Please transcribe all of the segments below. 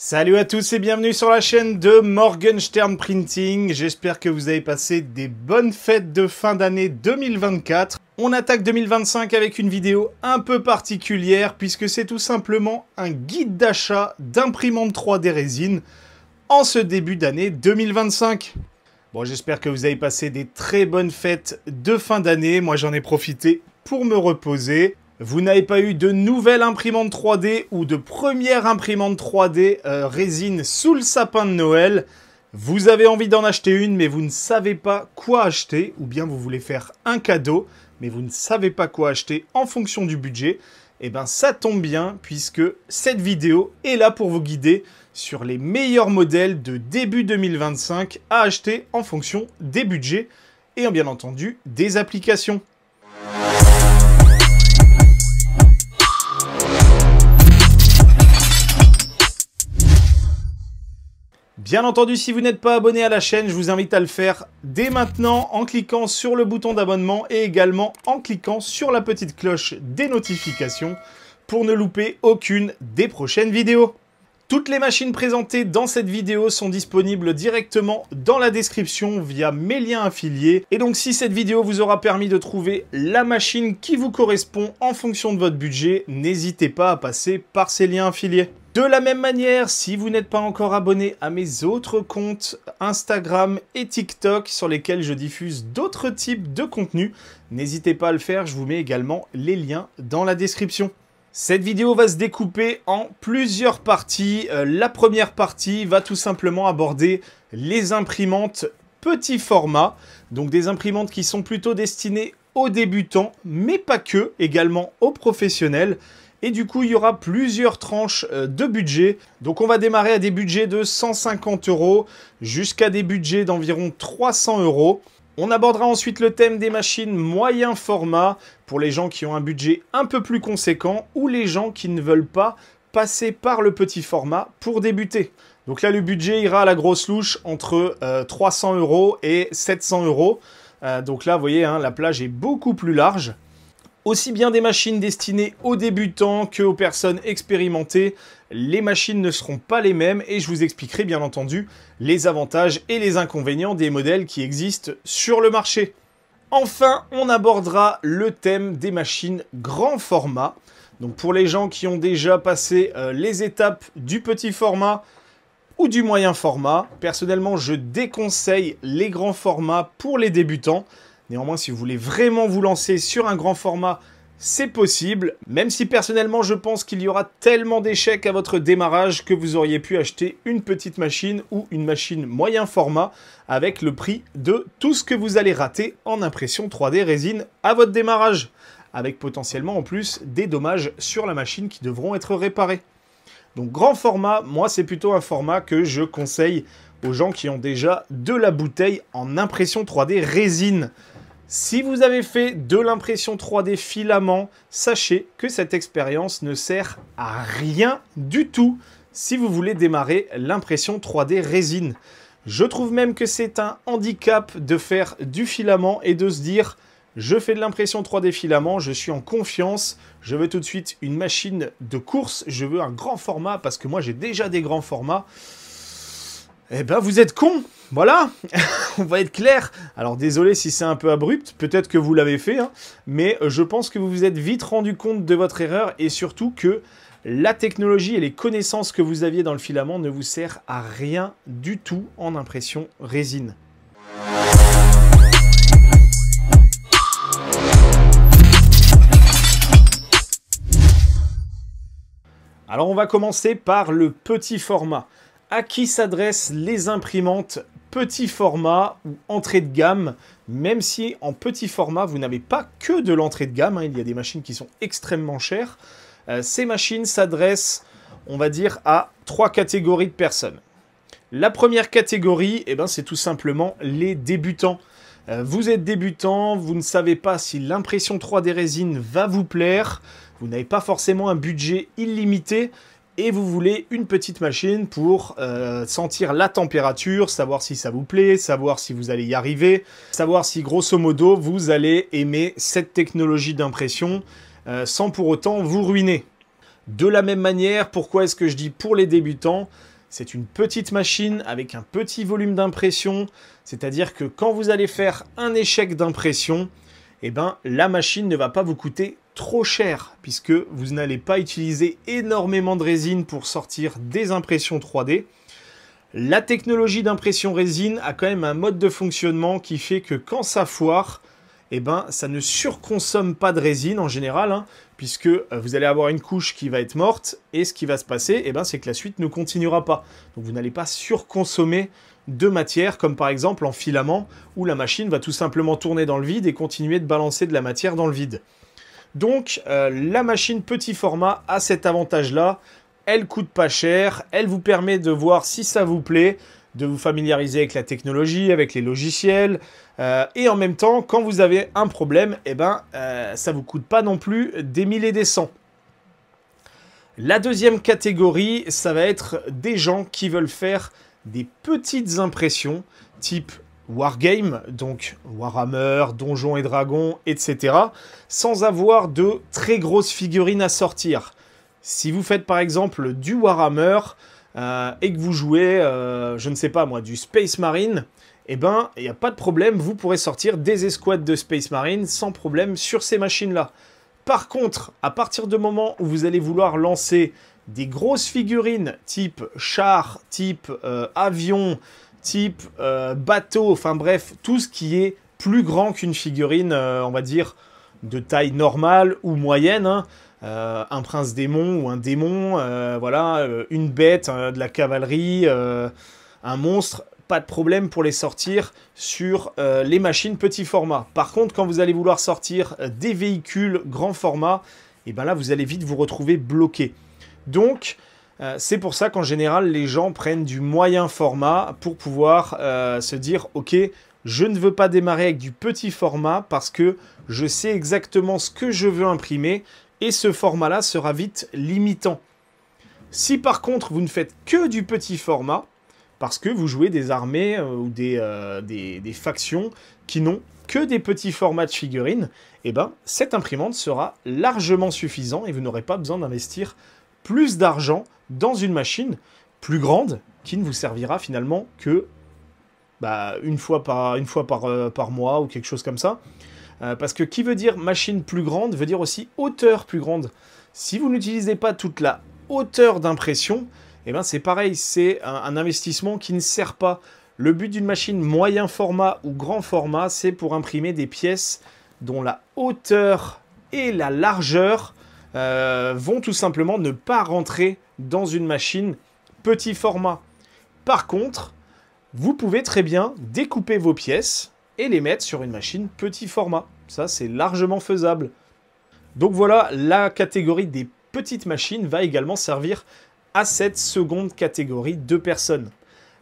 Salut à tous et bienvenue sur la chaîne de Morgenstern Printing. J'espère que vous avez passé des bonnes fêtes de fin d'année 2024. On attaque 2025 avec une vidéo un peu particulière puisque c'est tout simplement un guide d'achat d'imprimantes 3D résine en ce début d'année 2025. Bon, j'espère que vous avez passé des très bonnes fêtes de fin d'année. Moi, j'en ai profité pour me reposer. Vous n'avez pas eu de nouvelle imprimante 3D ou de première imprimante 3D résine sous le sapin de Noël. Vous avez envie d'en acheter une, mais vous ne savez pas quoi acheter. Ou bien vous voulez faire un cadeau, mais vous ne savez pas quoi acheter en fonction du budget. Et bien ça tombe bien, puisque cette vidéo est là pour vous guider sur les meilleurs modèles de début 2025 à acheter en fonction des budgets et bien entendu des applications. Bien entendu, si vous n'êtes pas abonné à la chaîne, je vous invite à le faire dès maintenant en cliquant sur le bouton d'abonnement et également en cliquant sur la petite cloche des notifications pour ne louper aucune des prochaines vidéos. Toutes les machines présentées dans cette vidéo sont disponibles directement dans la description via mes liens affiliés. Et donc si cette vidéo vous aura permis de trouver la machine qui vous correspond en fonction de votre budget, n'hésitez pas à passer par ces liens affiliés. De la même manière, si vous n'êtes pas encore abonné à mes autres comptes Instagram et TikTok sur lesquels je diffuse d'autres types de contenus, n'hésitez pas à le faire, je vous mets également les liens dans la description. Cette vidéo va se découper en plusieurs parties. La première partie va tout simplement aborder les imprimantes petit format, donc des imprimantes qui sont plutôt destinées aux débutants, mais pas que, également aux professionnels. Et du coup, il y aura plusieurs tranches de budget. Donc on va démarrer à des budgets de 150 € jusqu'à des budgets d'environ 300 €. On abordera ensuite le thème des machines moyen format pour les gens qui ont un budget un peu plus conséquent ou les gens qui ne veulent pas passer par le petit format pour débuter. Donc là, le budget ira à la grosse louche entre 300 € et 700 €. Donc là, vous voyez, hein, la plage est beaucoup plus large. Aussi bien des machines destinées aux débutants qu'aux personnes expérimentées, les machines ne seront pas les mêmes et je vous expliquerai bien entendu les avantages et les inconvénients des modèles qui existent sur le marché. Enfin, on abordera le thème des machines grand format. Donc pour les gens qui ont déjà passé les étapes du petit format ou du moyen format, personnellement je déconseille les grands formats pour les débutants. Néanmoins, si vous voulez vraiment vous lancer sur un grand format, c'est possible. Même si personnellement, je pense qu'il y aura tellement d'échecs à votre démarrage que vous auriez pu acheter une petite machine ou une machine moyen format avec le prix de tout ce que vous allez rater en impression 3D résine à votre démarrage. Avec potentiellement en plus des dommages sur la machine qui devront être réparés. Donc grand format, moi c'est plutôt un format que je conseille aux gens qui ont déjà de la bouteille en impression 3D résine. Si vous avez fait de l'impression 3D filament, sachez que cette expérience ne sert à rien du tout si vous voulez démarrer l'impression 3D résine. Je trouve même que c'est un handicap de faire du filament et de se dire « je fais de l'impression 3D filament, je suis en confiance, je veux tout de suite une machine de course, je veux un grand format parce que moi j'ai déjà des grands formats ». Eh ben vous êtes con, voilà, on va être clair. Alors désolé si c'est un peu abrupt, peut-être que vous l'avez fait, hein, mais je pense que vous vous êtes vite rendu compte de votre erreur et surtout que la technologie et les connaissances que vous aviez dans le filament ne vous servent à rien du tout en impression résine. Alors on va commencer par le petit format. À qui s'adressent les imprimantes petit format ou entrée de gamme, même si en petit format, vous n'avez pas que de l'entrée de gamme, hein, il y a des machines qui sont extrêmement chères. Ces machines s'adressent, on va dire, à 3 catégories de personnes. La première catégorie, eh ben, c'est tout simplement les débutants. Vous êtes débutant, vous ne savez pas si l'impression 3D résine va vous plaire, vous n'avez pas forcément un budget illimité, et vous voulez une petite machine pour sentir la température, savoir si ça vous plaît, savoir si vous allez y arriver, savoir si grosso modo vous allez aimer cette technologie d'impression sans pour autant vous ruiner. De la même manière, pourquoi est-ce que je dis pour les débutants? C'est une petite machine avec un petit volume d'impression, c'est-à-dire que quand vous allez faire un échec d'impression, eh ben, la machine ne va pas vous coûter trop cher, puisque vous n'allez pas utiliser énormément de résine pour sortir des impressions 3D. La technologie d'impression résine a quand même un mode de fonctionnement qui fait que quand ça foire, eh ben, ça ne surconsomme pas de résine en général, hein, puisque vous allez avoir une couche qui va être morte, et ce qui va se passer, eh ben, c'est que la suite ne continuera pas. Donc vous n'allez pas surconsommer de matière, comme par exemple en filament, où la machine va tout simplement tourner dans le vide et continuer de balancer de la matière dans le vide. Donc la machine petit format a cet avantage-là, elle coûte pas cher, elle vous permet de voir si ça vous plaît, de vous familiariser avec la technologie, avec les logiciels, et en même temps, quand vous avez un problème, eh ben, ça ne vous coûte pas non plus des 1000 et des 100. La deuxième catégorie, ça va être des gens qui veulent faire des petites impressions, type Wargame, donc Warhammer, Donjons et Dragons, etc., sans avoir de très grosses figurines à sortir. Si vous faites par exemple du Warhammer, et que vous jouez, je ne sais pas moi, du Space Marine, eh ben, il n'y a pas de problème, vous pourrez sortir des escouades de Space Marine sans problème sur ces machines-là. Par contre, à partir du moment où vous allez vouloir lancer des grosses figurines type char, type avion, type bateau, enfin bref, tout ce qui est plus grand qu'une figurine, on va dire, de taille normale ou moyenne, hein, un prince démon ou un démon, voilà, une bête, de la cavalerie, un monstre, pas de problème pour les sortir sur les machines petit format. Par contre, quand vous allez vouloir sortir des véhicules grand format, et ben là, vous allez vite vous retrouver bloqué. Donc, c'est pour ça qu'en général, les gens prennent du moyen format pour pouvoir se dire « Ok, je ne veux pas démarrer avec du petit format parce que je sais exactement ce que je veux imprimer et ce format-là sera vite limitant. » Si par contre, vous ne faites que du petit format, parce que vous jouez des armées ou des factions qui n'ont que des petits formats de figurines, eh ben, cette imprimante sera largement suffisante et vous n'aurez pas besoin d'investir plus d'argent dans une machine plus grande qui ne vous servira finalement que une fois par mois ou quelque chose comme ça. Parce que qui veut dire machine plus grande veut dire aussi hauteur plus grande. Si vous n'utilisez pas toute la hauteur d'impression, eh ben c'est pareil, c'est un investissement qui ne sert pas. Le but d'une machine moyen format ou grand format, c'est pour imprimer des pièces dont la hauteur et la largeur vont tout simplement ne pas rentrer dans une machine petit format. Par contre, vous pouvez très bien découper vos pièces et les mettre sur une machine petit format. Ça, c'est largement faisable. Donc voilà, la catégorie des petites machines va également servir à cette seconde catégorie de personnes.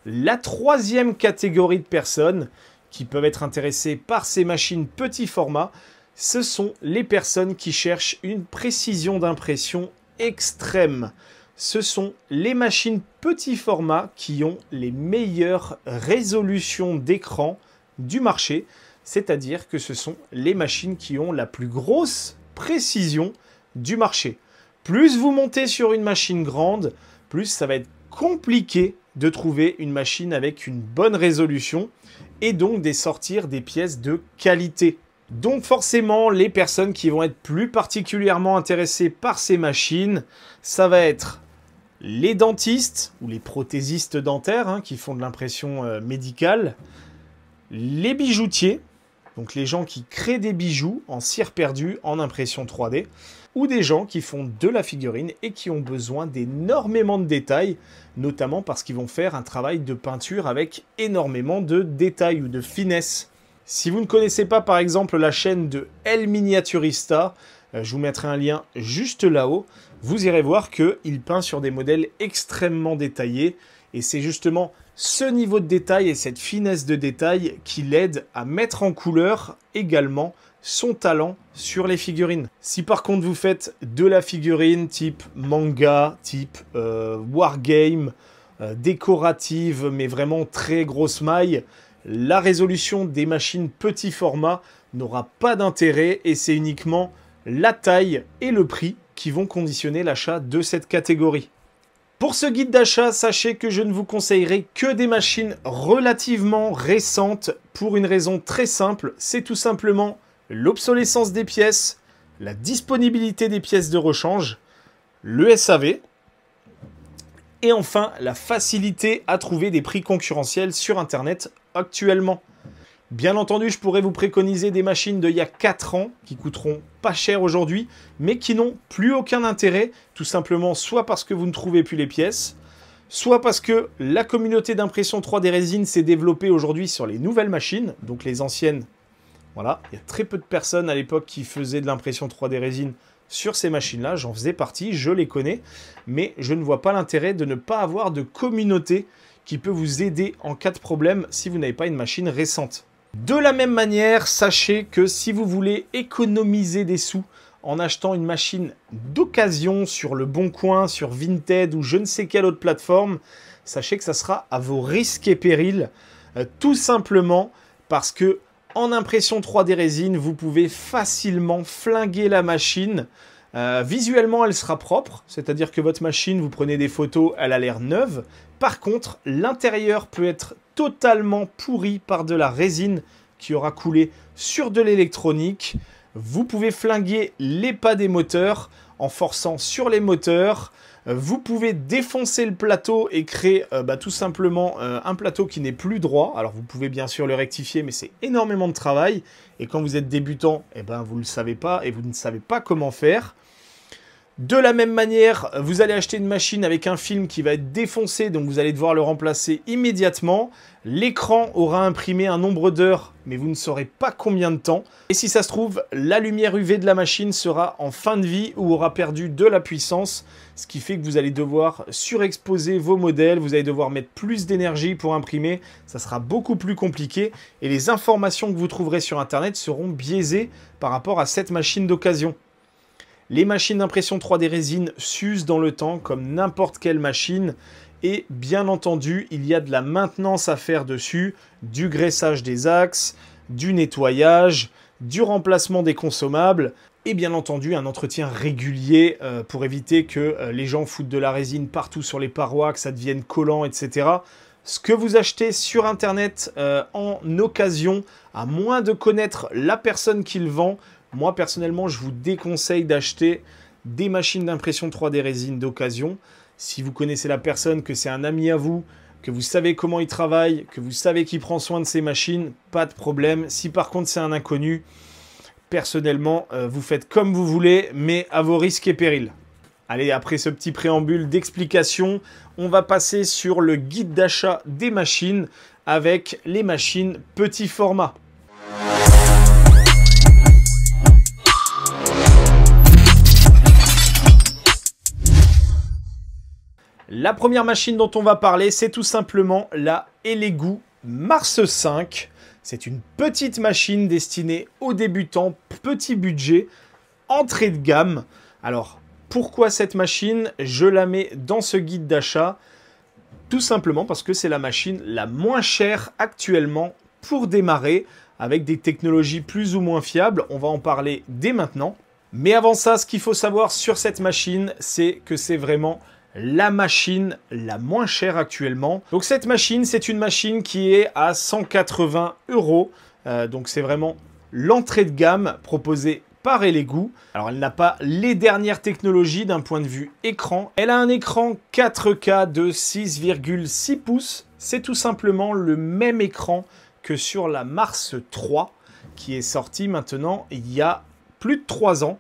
La troisième catégorie de personnes qui peuvent être intéressées par ces machines petit format, ce sont les personnes qui cherchent une précision d'impression extrême. Ce sont les machines petit format qui ont les meilleures résolutions d'écran du marché, c'est-à-dire que ce sont les machines qui ont la plus grosse précision du marché. Plus vous montez sur une machine grande, plus ça va être compliqué de trouver une machine avec une bonne résolution et donc de sortir des pièces de qualité. Donc forcément, les personnes qui vont être plus particulièrement intéressées par ces machines, ça va être les dentistes ou les prothésistes dentaires hein, qui font de l'impression médicale, les bijoutiers, donc les gens qui créent des bijoux en cire perdue en impression 3D, ou des gens qui font de la figurine et qui ont besoin d'énormément de détails, notamment parce qu'ils vont faire un travail de peinture avec énormément de détails ou de finesse. Si vous ne connaissez pas par exemple la chaîne de El Miniaturista, je vous mettrai un lien juste là-haut, vous irez voir qu'il peint sur des modèles extrêmement détaillés et c'est justement ce niveau de détail et cette finesse de détail qui l'aide à mettre en couleur également son talent sur les figurines. Si par contre vous faites de la figurine type manga, type wargame, décorative mais vraiment très grosse maille, la résolution des machines petit format n'aura pas d'intérêt et c'est uniquement la taille et le prix qui vont conditionner l'achat de cette catégorie. Pour ce guide d'achat, sachez que je ne vous conseillerai que des machines relativement récentes pour une raison très simple, c'est tout simplement l'obsolescence des pièces, la disponibilité des pièces de rechange, le SAV, et enfin la facilité à trouver des prix concurrentiels sur Internet actuellement. Bien entendu, je pourrais vous préconiser des machines d'il y a 4 ans qui coûteront pas cher aujourd'hui, mais qui n'ont plus aucun intérêt, tout simplement soit parce que vous ne trouvez plus les pièces, soit parce que la communauté d'impression 3D résine s'est développée aujourd'hui sur les nouvelles machines, donc les anciennes. Voilà, il y a très peu de personnes à l'époque qui faisaient de l'impression 3D résine sur ces machines-là, j'en faisais partie, je les connais, mais je ne vois pas l'intérêt de ne pas avoir de communauté qui peut vous aider en cas de problème si vous n'avez pas une machine récente. De la même manière, sachez que si vous voulez économiser des sous en achetant une machine d'occasion sur le Bon Coin, sur Vinted ou je ne sais quelle autre plateforme, sachez que ça sera à vos risques et périls, tout simplement parce que en impression 3D résine, vous pouvez facilement flinguer la machine. Visuellement, elle sera propre, c'est-à-dire que votre machine, vous prenez des photos, elle a l'air neuve. Par contre, l'intérieur peut être totalement pourri par de la résine qui aura coulé sur de l'électronique. Vous pouvez flinguer les pas des moteurs en forçant sur les moteurs. Vous pouvez défoncer le plateau et créer tout simplement un plateau qui n'est plus droit. Alors vous pouvez bien sûr le rectifier, mais c'est énormément de travail. Et quand vous êtes débutant, vous ne le savez pas et vous ne savez pas comment faire. De la même manière, vous allez acheter une machine avec un film qui va être défoncé, donc vous allez devoir le remplacer immédiatement. L'écran aura imprimé un nombre d'heures, mais vous ne saurez pas combien de temps. Et si ça se trouve, la lumière UV de la machine sera en fin de vie ou aura perdu de la puissance, ce qui fait que vous allez devoir surexposer vos modèles, vous allez devoir mettre plus d'énergie pour imprimer, ça sera beaucoup plus compliqué et les informations que vous trouverez sur Internet seront biaisées par rapport à cette machine d'occasion. Les machines d'impression 3D résine s'usent dans le temps comme n'importe quelle machine et bien entendu, il y a de la maintenance à faire dessus, du graissage des axes, du nettoyage, du remplacement des consommables et bien entendu un entretien régulier pour éviter que les gens foutent de la résine partout sur les parois, que ça devienne collant, etc. Ce que vous achetez sur Internet en occasion, à moins de connaître la personne qui le vend, moi, personnellement, je vous déconseille d'acheter des machines d'impression 3D résine d'occasion. Si vous connaissez la personne, que c'est un ami à vous, que vous savez comment il travaille, que vous savez qu'il prend soin de ses machines, pas de problème. Si par contre c'est un inconnu, personnellement, vous faites comme vous voulez, mais à vos risques et périls. Allez, après ce petit préambule d'explication, on va passer sur le guide d'achat des machines avec les machines petit format. La première machine dont on va parler, c'est tout simplement la Elegoo Mars 5. C'est une petite machine destinée aux débutants, petit budget, entrée de gamme. Alors, pourquoi cette machine? Je la mets dans ce guide d'achat. Tout simplement parce que c'est la machine la moins chère actuellement pour démarrer, avec des technologies plus ou moins fiables. On va en parler dès maintenant. Mais avant ça, ce qu'il faut savoir sur cette machine, c'est que c'est vraiment la machine la moins chère actuellement. Donc cette machine, c'est une machine qui est à 180 €. Donc c'est vraiment l'entrée de gamme proposée par Elegoo. Alors elle n'a pas les dernières technologies d'un point de vue écran. Elle a un écran 4K de 6,6 pouces. C'est tout simplement le même écran que sur la Mars 3 qui est sortie maintenant il y a plus de 3 ans.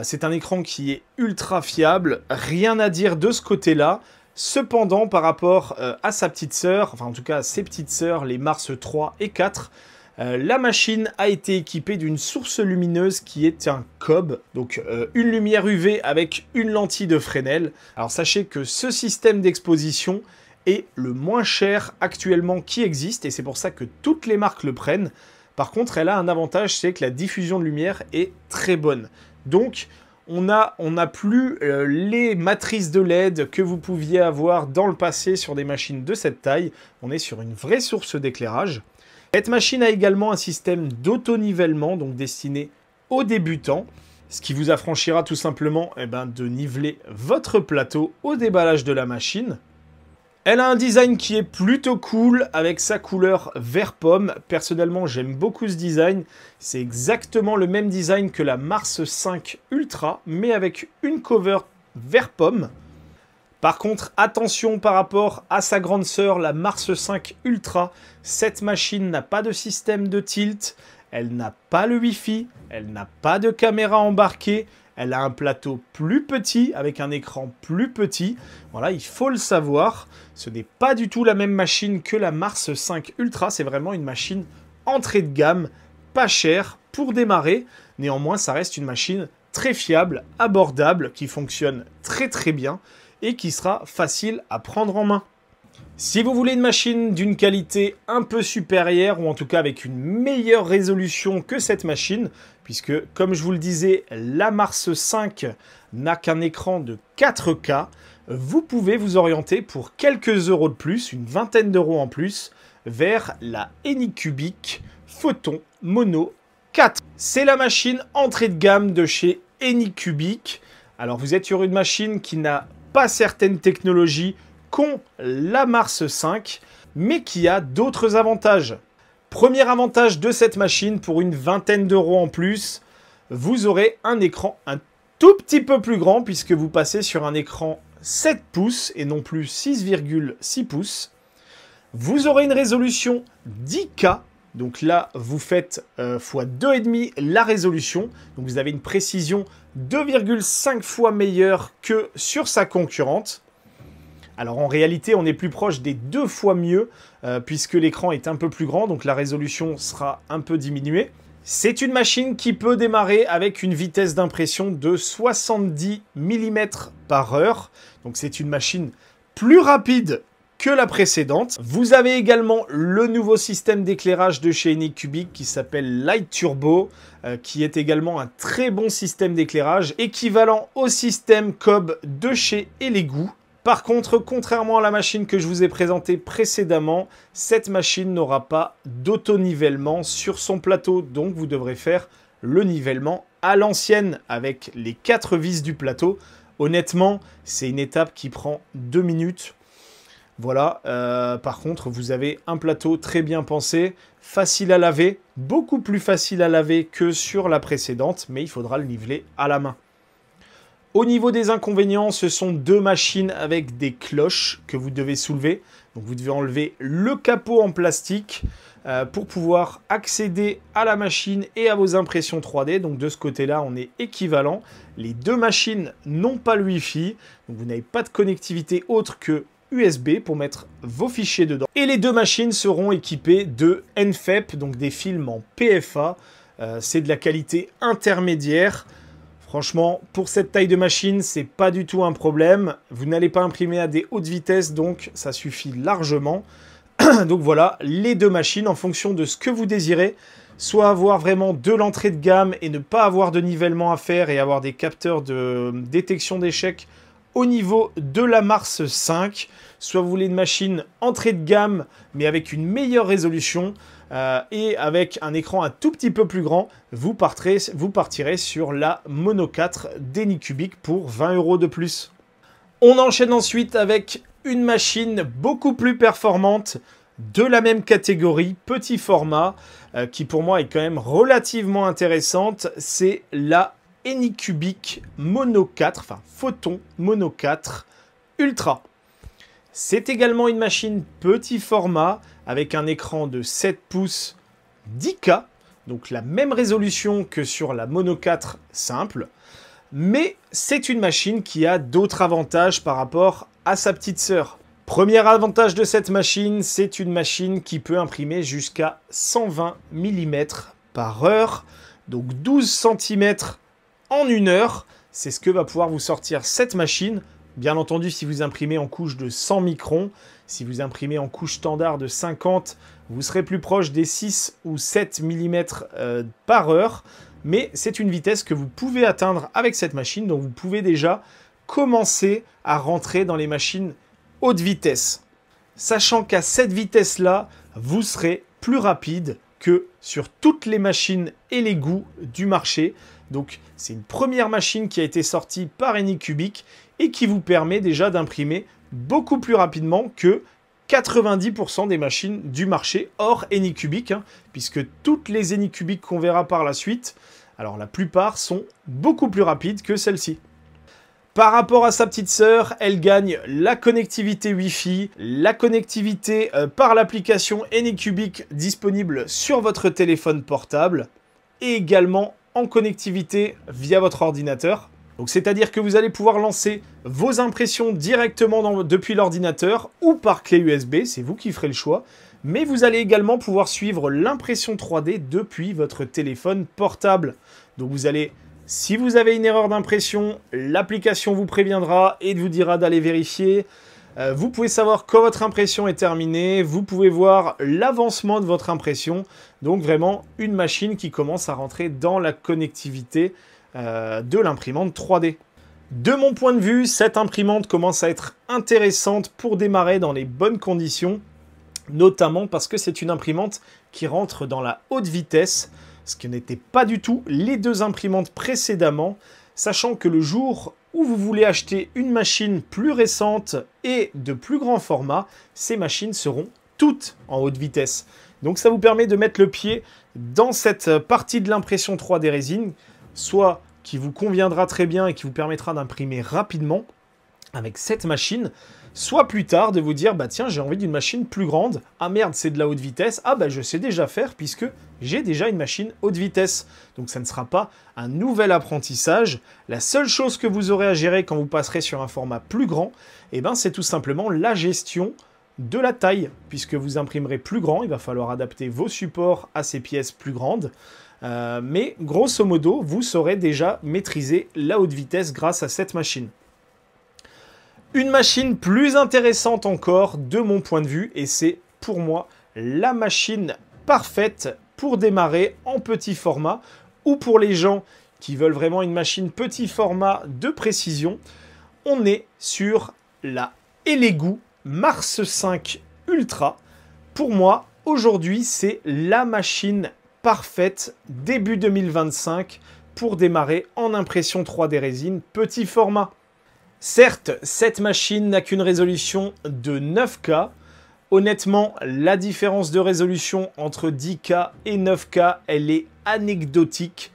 C'est un écran qui est ultra fiable, rien à dire de ce côté-là. Cependant, par rapport à sa petite sœur, enfin en tout cas à ses petites sœurs, les Mars 3 et 4, la machine a été équipée d'une source lumineuse qui est un COB, donc une lumière UV avec une lentille de Fresnel. Alors sachez que ce système d'exposition est le moins cher actuellement qui existe et c'est pour ça que toutes les marques le prennent. Par contre, elle a un avantage, c'est que la diffusion de lumière est très bonne. Donc, on n'a plus les matrices de LED que vous pouviez avoir dans le passé sur des machines de cette taille. On est sur une vraie source d'éclairage. Cette machine a également un système d'auto-nivellement, donc destiné aux débutants. Ce qui vous affranchira tout simplement de niveler votre plateau au déballage de la machine. Elle a un design qui est plutôt cool avec sa couleur vert pomme. Personnellement, j'aime beaucoup ce design. C'est exactement le même design que la Mars 5 Ultra, mais avec une cover vert pomme. Par contre, attention par rapport à sa grande sœur, la Mars 5 Ultra. Cette machine n'a pas de système de tilt. Elle n'a pas le Wi-Fi, elle n'a pas de caméra embarquée, elle a un plateau plus petit avec un écran plus petit. Voilà, il faut le savoir. Ce n'est pas du tout la même machine que la Mars 5 Ultra. C'est vraiment une machine entrée de gamme, pas chère pour démarrer. Néanmoins, ça reste une machine très fiable, abordable, qui fonctionne très très bien et qui sera facile à prendre en main. Si vous voulez une machine d'une qualité un peu supérieure, ou en tout cas avec une meilleure résolution que cette machine, puisque comme je vous le disais, la Mars 5 n'a qu'un écran de 4K, vous pouvez vous orienter pour quelques euros de plus, une vingtaine d'euros en plus, vers la Anycubic Photon Mono 4. C'est la machine entrée de gamme de chez Anycubic. Alors vous êtes sur une machine qui n'a pas certaines technologies qu'ont la Mars 5, mais qui a d'autres avantages. Premier avantage de cette machine, pour une vingtaine d'euros en plus, vous aurez un écran un tout petit peu plus grand, puisque vous passez sur un écran 7 pouces et non plus 6,6 pouces. Vous aurez une résolution 10K, donc là vous faites x 2,5 la résolution, donc vous avez une précision 2,5 fois meilleure que sur sa concurrente. Alors en réalité, on est plus proche des 2 fois mieux, puisque l'écran est un peu plus grand, donc la résolution sera un peu diminuée. C'est une machine qui peut démarrer avec une vitesse d'impression de 70 mm/h. Donc c'est une machine plus rapide que la précédente. Vous avez également le nouveau système d'éclairage de chez Anycubic qui s'appelle Light Turbo, qui est également un très bon système d'éclairage, équivalent au système Cobb de chez Elegoo. Par contre, contrairement à la machine que je vous ai présentée précédemment, cette machine n'aura pas d'auto-nivellement sur son plateau. Donc vous devrez faire le nivellement à l'ancienne avec les 4 vis du plateau. Honnêtement, c'est une étape qui prend 2 minutes. Voilà, par contre, vous avez un plateau très bien pensé, facile à laver, beaucoup plus facile à laver que sur la précédente, mais il faudra le niveler à la main. Au niveau des inconvénients, ce sont 2 machines avec des cloches que vous devez soulever. Donc vous devez enlever le capot en plastique pour pouvoir accéder à la machine et à vos impressions 3D. Donc de ce côté-là, on est équivalent. Les 2 machines n'ont pas le Wi-Fi, donc vous n'avez pas de connectivité autre que USB pour mettre vos fichiers dedans. Et les 2 machines seront équipées de NFEP, donc des films en PFA. C'est de la qualité intermédiaire. Franchement, pour cette taille de machine, c'est pas du tout un problème. Vous n'allez pas imprimer à des hautes vitesses, donc ça suffit largement. Donc voilà, les 2 machines en fonction de ce que vous désirez. Soit avoir vraiment de l'entrée de gamme et ne pas avoir de nivellement à faire et avoir des capteurs de détection d'échecs au niveau de la Mars 5. Soit vous voulez une machine entrée de gamme, mais avec une meilleure résolution. Et avec un écran un tout petit peu plus grand, vous partirez sur la Mono 4 d'Anycubic pour 20 € de plus. On enchaîne ensuite avec une machine beaucoup plus performante, de la même catégorie, petit format, qui pour moi est quand même relativement intéressante. C'est la Anycubic Mono 4, enfin Photon Mono 4 Ultra. C'est également une machine petit format avec un écran de 7 pouces 10K, donc la même résolution que sur la Mono 4 simple, mais c'est une machine qui a d'autres avantages par rapport à sa petite sœur. Premier avantage de cette machine, c'est une machine qui peut imprimer jusqu'à 120 mm/h, donc 12 cm en 1 heure. C'est ce que va pouvoir vous sortir cette machine. Bien entendu, si vous imprimez en couche de 100 microns, si vous imprimez en couche standard de 50, vous serez plus proche des 6 ou 7 mm/h. Mais c'est une vitesse que vous pouvez atteindre avec cette machine, donc vous pouvez déjà commencer à rentrer dans les machines haute vitesse. Sachant qu'à cette vitesse-là, vous serez plus rapide que sur toutes les machines Elegoo du marché. Donc c'est une première machine qui a été sortie par Anycubic et qui vous permet déjà d'imprimer beaucoup plus rapidement que 90% des machines du marché hors Anycubic, hein, puisque toutes les Anycubic qu'on verra par la suite, alors la plupart sont beaucoup plus rapides que celle-ci. Par rapport à sa petite sœur, elle gagne la connectivité Wi-Fi, la connectivité par l'application Anycubic disponible sur votre téléphone portable et également en connectivité via votre ordinateur. Donc c'est-à-dire que vous allez pouvoir lancer vos impressions directement depuis l'ordinateur ou par clé USB, c'est vous qui ferez le choix. Mais vous allez également pouvoir suivre l'impression 3D depuis votre téléphone portable. Donc vous allez, si vous avez une erreur d'impression, l'application vous préviendra et vous dira d'aller vérifier. Vous pouvez savoir quand votre impression est terminée, vous pouvez voir l'avancement de votre impression. Donc vraiment une machine qui commence à rentrer dans la connectivité de l'imprimante 3D. De mon point de vue, cette imprimante commence à être intéressante pour démarrer dans les bonnes conditions, notamment parce que c'est une imprimante qui rentre dans la haute vitesse, ce qui n'était pas du tout les deux imprimantes précédemment, sachant que le jour où vous voulez acheter une machine plus récente et de plus grand format, ces machines seront toutes en haute vitesse. Donc ça vous permet de mettre le pied dans cette partie de l'impression 3D résine, soit qui vous conviendra très bien et qui vous permettra d'imprimer rapidement avec cette machine, soit plus tard de vous dire, bah tiens, j'ai envie d'une machine plus grande, ah merde, c'est de la haute vitesse, ah bah je sais déjà faire puisque j'ai déjà une machine haute vitesse. Donc ça ne sera pas un nouvel apprentissage. La seule chose que vous aurez à gérer quand vous passerez sur un format plus grand, eh ben, c'est tout simplement la gestion de la taille. Puisque vous imprimerez plus grand, il va falloir adapter vos supports à ces pièces plus grandes. Mais grosso modo, vous saurez déjà maîtriser la haute vitesse grâce à cette machine. Une machine plus intéressante encore de mon point de vue, et c'est pour moi la machine parfaite pour démarrer en petit format ou pour les gens qui veulent vraiment une machine petit format de précision. On est sur la Elegoo Mars 5 Ultra. Pour moi, aujourd'hui, c'est la machine parfaite début 2025 pour démarrer en impression 3D résine petit format. Certes, cette machine n'a qu'une résolution de 9K. Honnêtement, la différence de résolution entre 10K et 9K, elle est anecdotique.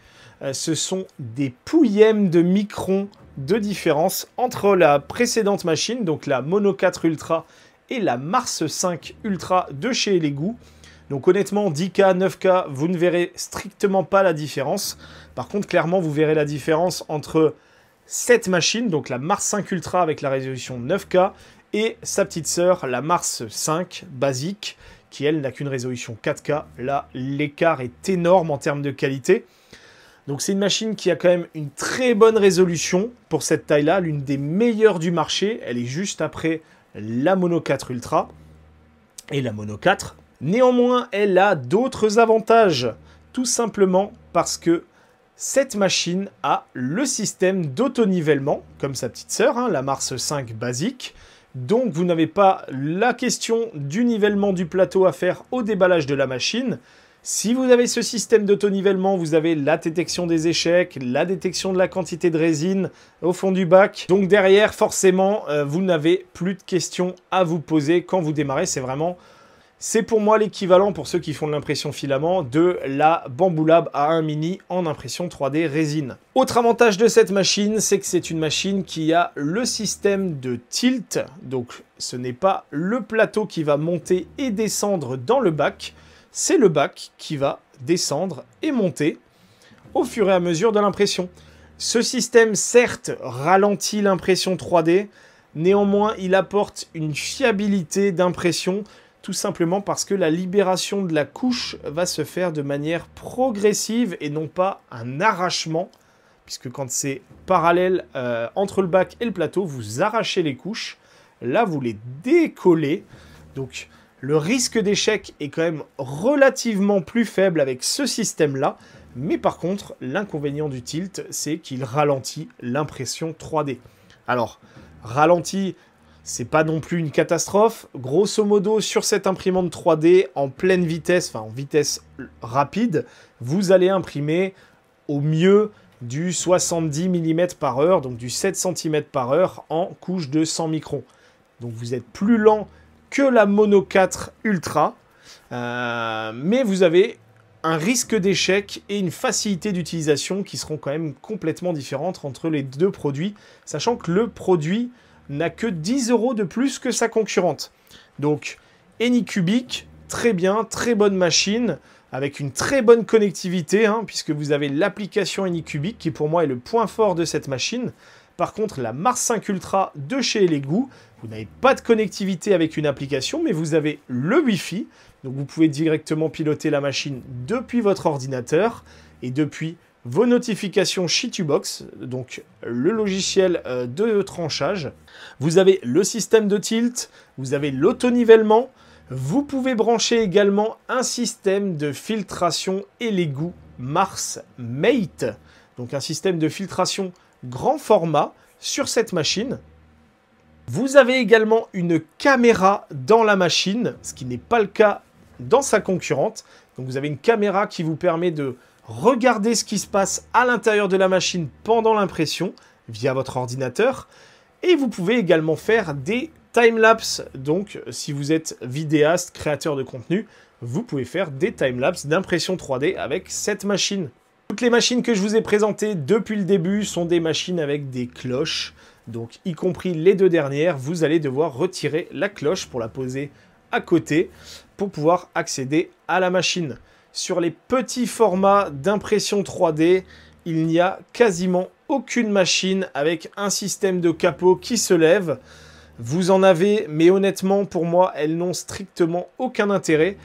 Ce sont des pouillèmes de microns de différence entre la précédente machine, donc la Mono 4 Ultra et la Mars 5 Ultra de chez Elegoo. Donc honnêtement, 10K, 9K, vous ne verrez strictement pas la différence. Par contre, clairement, vous verrez la différence entre cette machine, donc la Mars 5 Ultra avec la résolution 9K, et sa petite sœur, la Mars 5 basique, qui elle n'a qu'une résolution 4K. Là, l'écart est énorme en termes de qualité. Donc c'est une machine qui a quand même une très bonne résolution pour cette taille-là, l'une des meilleures du marché. Elle est juste après la Mono 4 Ultra et la Mono 4. Néanmoins, elle a d'autres avantages, tout simplement parce que cette machine a le système d'autonivellement, comme sa petite sœur, hein, la Mars 5 basique. Donc vous n'avez pas la question du nivellement du plateau à faire au déballage de la machine. Si vous avez ce système d'autonivellement, vous avez la détection des échecs, la détection de la quantité de résine au fond du bac. Donc derrière, forcément, vous n'avez plus de questions à vous poser quand vous démarrez. C'est pour moi l'équivalent, pour ceux qui font de l'impression filament, de la Bambu Lab A1 Mini en impression 3D résine. Autre avantage de cette machine, c'est que c'est une machine qui a le système de tilt. Donc ce n'est pas le plateau qui va monter et descendre dans le bac, c'est le bac qui va descendre et monter au fur et à mesure de l'impression. Ce système, certes, ralentit l'impression 3D, néanmoins, il apporte une fiabilité d'impression, tout simplement parce que la libération de la couche va se faire de manière progressive et non pas un arrachement, puisque quand c'est parallèle entre le bac et le plateau, vous arrachez les couches, là vous les décollez, donc le risque d'échec est quand même relativement plus faible avec ce système-là, mais par contre, l'inconvénient du tilt, c'est qu'il ralentit l'impression 3D. Alors, ralenti, c'est pas non plus une catastrophe. Grosso modo, sur cette imprimante 3D, en pleine vitesse, enfin en vitesse rapide, vous allez imprimer au mieux du 70 mm par heure, donc du 7 cm par heure en couche de 100 microns. Donc vous êtes plus lent que la Mono 4 Ultra, mais vous avez un risque d'échec et une facilité d'utilisation qui seront quand même complètement différentes entre les deux produits, sachant que le produit n'a que 10 € de plus que sa concurrente. Donc Anycubic, très bien, très bonne machine, avec une très bonne connectivité, puisque vous avez l'application Anycubic, qui pour moi est le point fort de cette machine. Par contre, la Mars 5 Ultra de chez Elegoo, vous n'avez pas de connectivité avec une application, mais vous avez le Wi-Fi. Donc vous pouvez directement piloter la machine depuis votre ordinateur et depuis vos notifications Shitubox, donc le logiciel de tranchage. Vous avez le système de tilt, vous avez l'autonivellement. Vous pouvez brancher également un système de filtration Elegoo Mars Mate, donc un système de filtration grand format sur cette machine. Vous avez également une caméra dans la machine, ce qui n'est pas le cas dans sa concurrente. Donc vous avez une caméra qui vous permet de regarder ce qui se passe à l'intérieur de la machine pendant l'impression via votre ordinateur. Et vous pouvez également faire des timelapse. Donc si vous êtes vidéaste, créateur de contenu, vous pouvez faire des timelapse d'impression 3D avec cette machine. Toutes les machines que je vous ai présentées depuis le début sont des machines avec des cloches. Donc y compris les deux dernières, vous allez devoir retirer la cloche pour la poser à côté pour pouvoir accéder à la machine. Sur les petits formats d'impression 3D, il n'y a quasiment aucune machine avec un système de capot qui se lève. Vous en avez, mais honnêtement, pour moi, elles n'ont strictement aucun intérêt.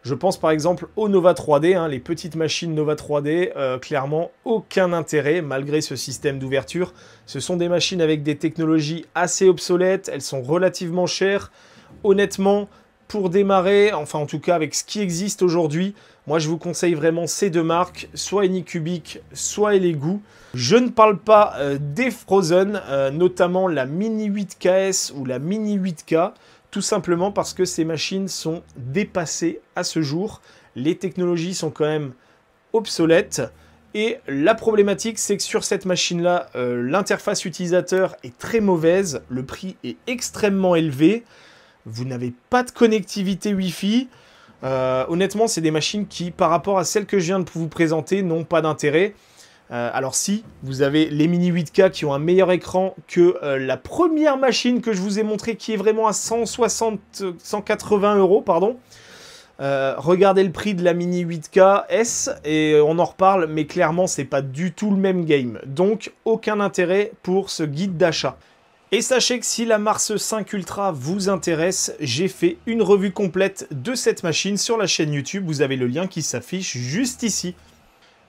Je pense par exemple aux Nova 3D, les petites machines Nova 3D, clairement aucun intérêt malgré ce système d'ouverture. Ce sont des machines avec des technologies assez obsolètes, elles sont relativement chères. Honnêtement, pour démarrer, enfin en tout cas avec ce qui existe aujourd'hui, moi je vous conseille vraiment ces deux marques, soit Anycubic, soit Elegoo. Je ne parle pas des Frozen, notamment la Mini 8KS ou la Mini 8K, tout simplement parce que ces machines sont dépassées à ce jour. Les technologies sont quand même obsolètes. Et la problématique, c'est que sur cette machine-là, l'interface utilisateur est très mauvaise, le prix est extrêmement élevé. Vous n'avez pas de connectivité Wi-Fi. Honnêtement, c'est des machines qui, par rapport à celles que je viens de vous présenter, n'ont pas d'intérêt. Alors si, vous avez les Mini 8K qui ont un meilleur écran que la première machine que je vous ai montrée, qui est vraiment à 180 €, pardon. Regardez le prix de la Mini 8K S et on en reparle, mais clairement, c'est pas du tout le même game. Donc, aucun intérêt pour ce guide d'achat. Et sachez que si la Mars 5 Ultra vous intéresse, j'ai fait une revue complète de cette machine sur la chaîne YouTube. Vous avez le lien qui s'affiche juste ici.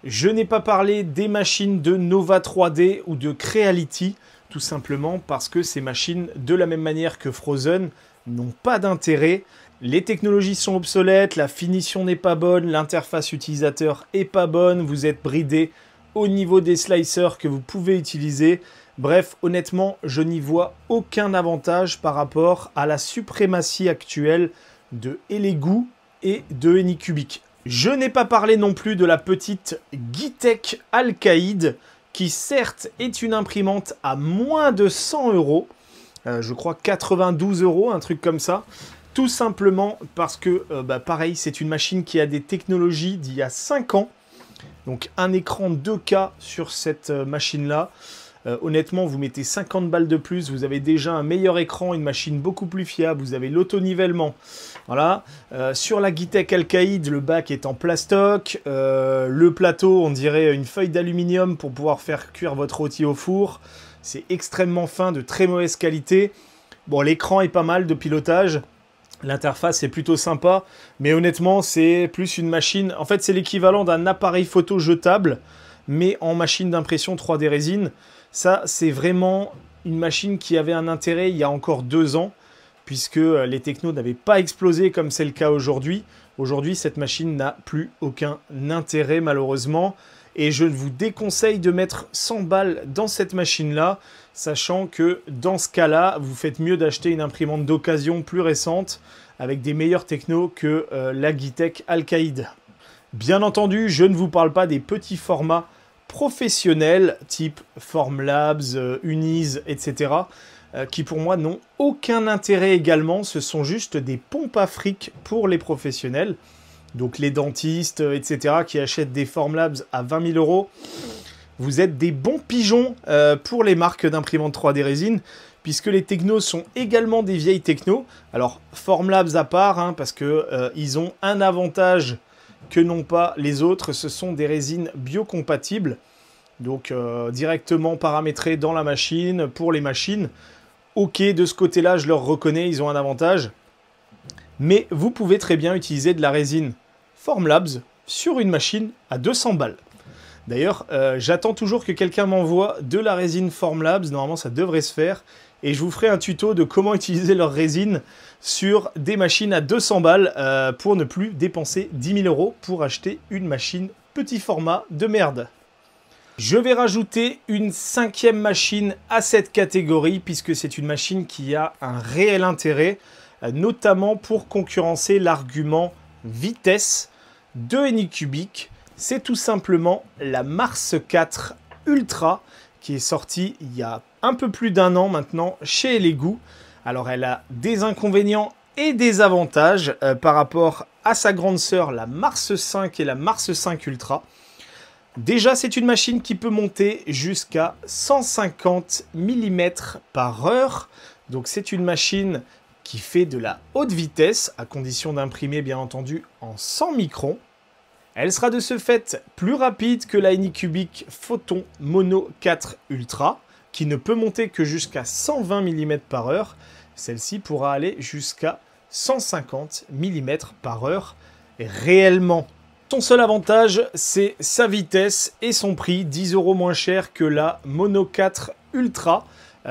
Je n'ai pas parlé des machines de Nova 3D ou de Creality, tout simplement parce que ces machines, de la même manière que Frozen, n'ont pas d'intérêt. Les technologies sont obsolètes, la finition n'est pas bonne, l'interface utilisateur est pas bonne, vous êtes bridé au niveau des slicers que vous pouvez utiliser. Bref, honnêtement, je n'y vois aucun avantage par rapport à la suprématie actuelle de Elegoo et de Anycubic. Je n'ai pas parlé non plus de la petite Gitek Alcaïde, qui certes est une imprimante à moins de 100 €, je crois 92 €, un truc comme ça. Tout simplement parce que, pareil, c'est une machine qui a des technologies d'il y a 5 ans. Donc un écran 2K sur cette machine-là. Honnêtement, vous mettez 50 balles de plus, vous avez déjà un meilleur écran, une machine beaucoup plus fiable, vous avez l'autonivellement. Voilà. Sur la Gitek Alcaïde, le bac est en plastoc. Le plateau, on dirait une feuille d'aluminium pour pouvoir faire cuire votre rôti au four. C'est extrêmement fin, de très mauvaise qualité. Bon, l'écran est pas mal de pilotage. L'interface est plutôt sympa, mais honnêtement, c'est plus une machine... En fait, c'est l'équivalent d'un appareil photo jetable, mais en machine d'impression 3D résine. Ça, c'est vraiment une machine qui avait un intérêt il y a encore 2 ans, puisque les technos n'avaient pas explosé comme c'est le cas aujourd'hui. Aujourd'hui, cette machine n'a plus aucun intérêt, malheureusement. Et je vous déconseille de mettre 100 balles dans cette machine-là, sachant que dans ce cas-là, vous faites mieux d'acheter une imprimante d'occasion plus récente, avec des meilleurs technos que la Gitek Alcaïde. Bien entendu, je ne vous parle pas des petits formats professionnelles, type Formlabs, Uniz, etc., qui pour moi n'ont aucun intérêt également. Ce sont juste des pompes à fric pour les professionnels. Donc les dentistes, etc., qui achètent des Formlabs à 20 000 €, vous êtes des bons pigeons pour les marques d'imprimantes 3D résine, puisque les technos sont également des vieilles technos. Alors Formlabs à part, hein, parce que ils ont un avantage que n'ont pas les autres, ce sont des résines biocompatibles, donc directement paramétrées dans la machine, pour les machines. Ok, de ce côté-là, je leur reconnais, ils ont un avantage. Mais vous pouvez très bien utiliser de la résine Formlabs sur une machine à 200 balles. D'ailleurs, j'attends toujours que quelqu'un m'envoie de la résine Formlabs. Normalement, ça devrait se faire. Et je vous ferai un tuto de comment utiliser leur résine sur des machines à 200 balles pour ne plus dépenser 10 000 € pour acheter une machine petit format de merde. Je vais rajouter une 5e machine à cette catégorie puisque c'est une machine qui a un réel intérêt, notamment pour concurrencer l'argument vitesse de Anycubic. C'est tout simplement la Mars 4 Ultra qui est sortie il y a un peu plus d'1 an maintenant chez Elegoo. Alors elle a des inconvénients et des avantages par rapport à sa grande sœur, la Mars 5 et la Mars 5 Ultra. Déjà, c'est une machine qui peut monter jusqu'à 150 mm/h. Donc c'est une machine qui fait de la haute vitesse, à condition d'imprimer bien entendu en 100 microns. Elle sera de ce fait plus rapide que la Anycubic Photon Mono 4 Ultra, qui ne peut monter que jusqu'à 120 mm/h. Celle-ci pourra aller jusqu'à 150 mm/h réellement. Son seul avantage, c'est sa vitesse et son prix, 10 € moins cher que la Mono 4 Ultra.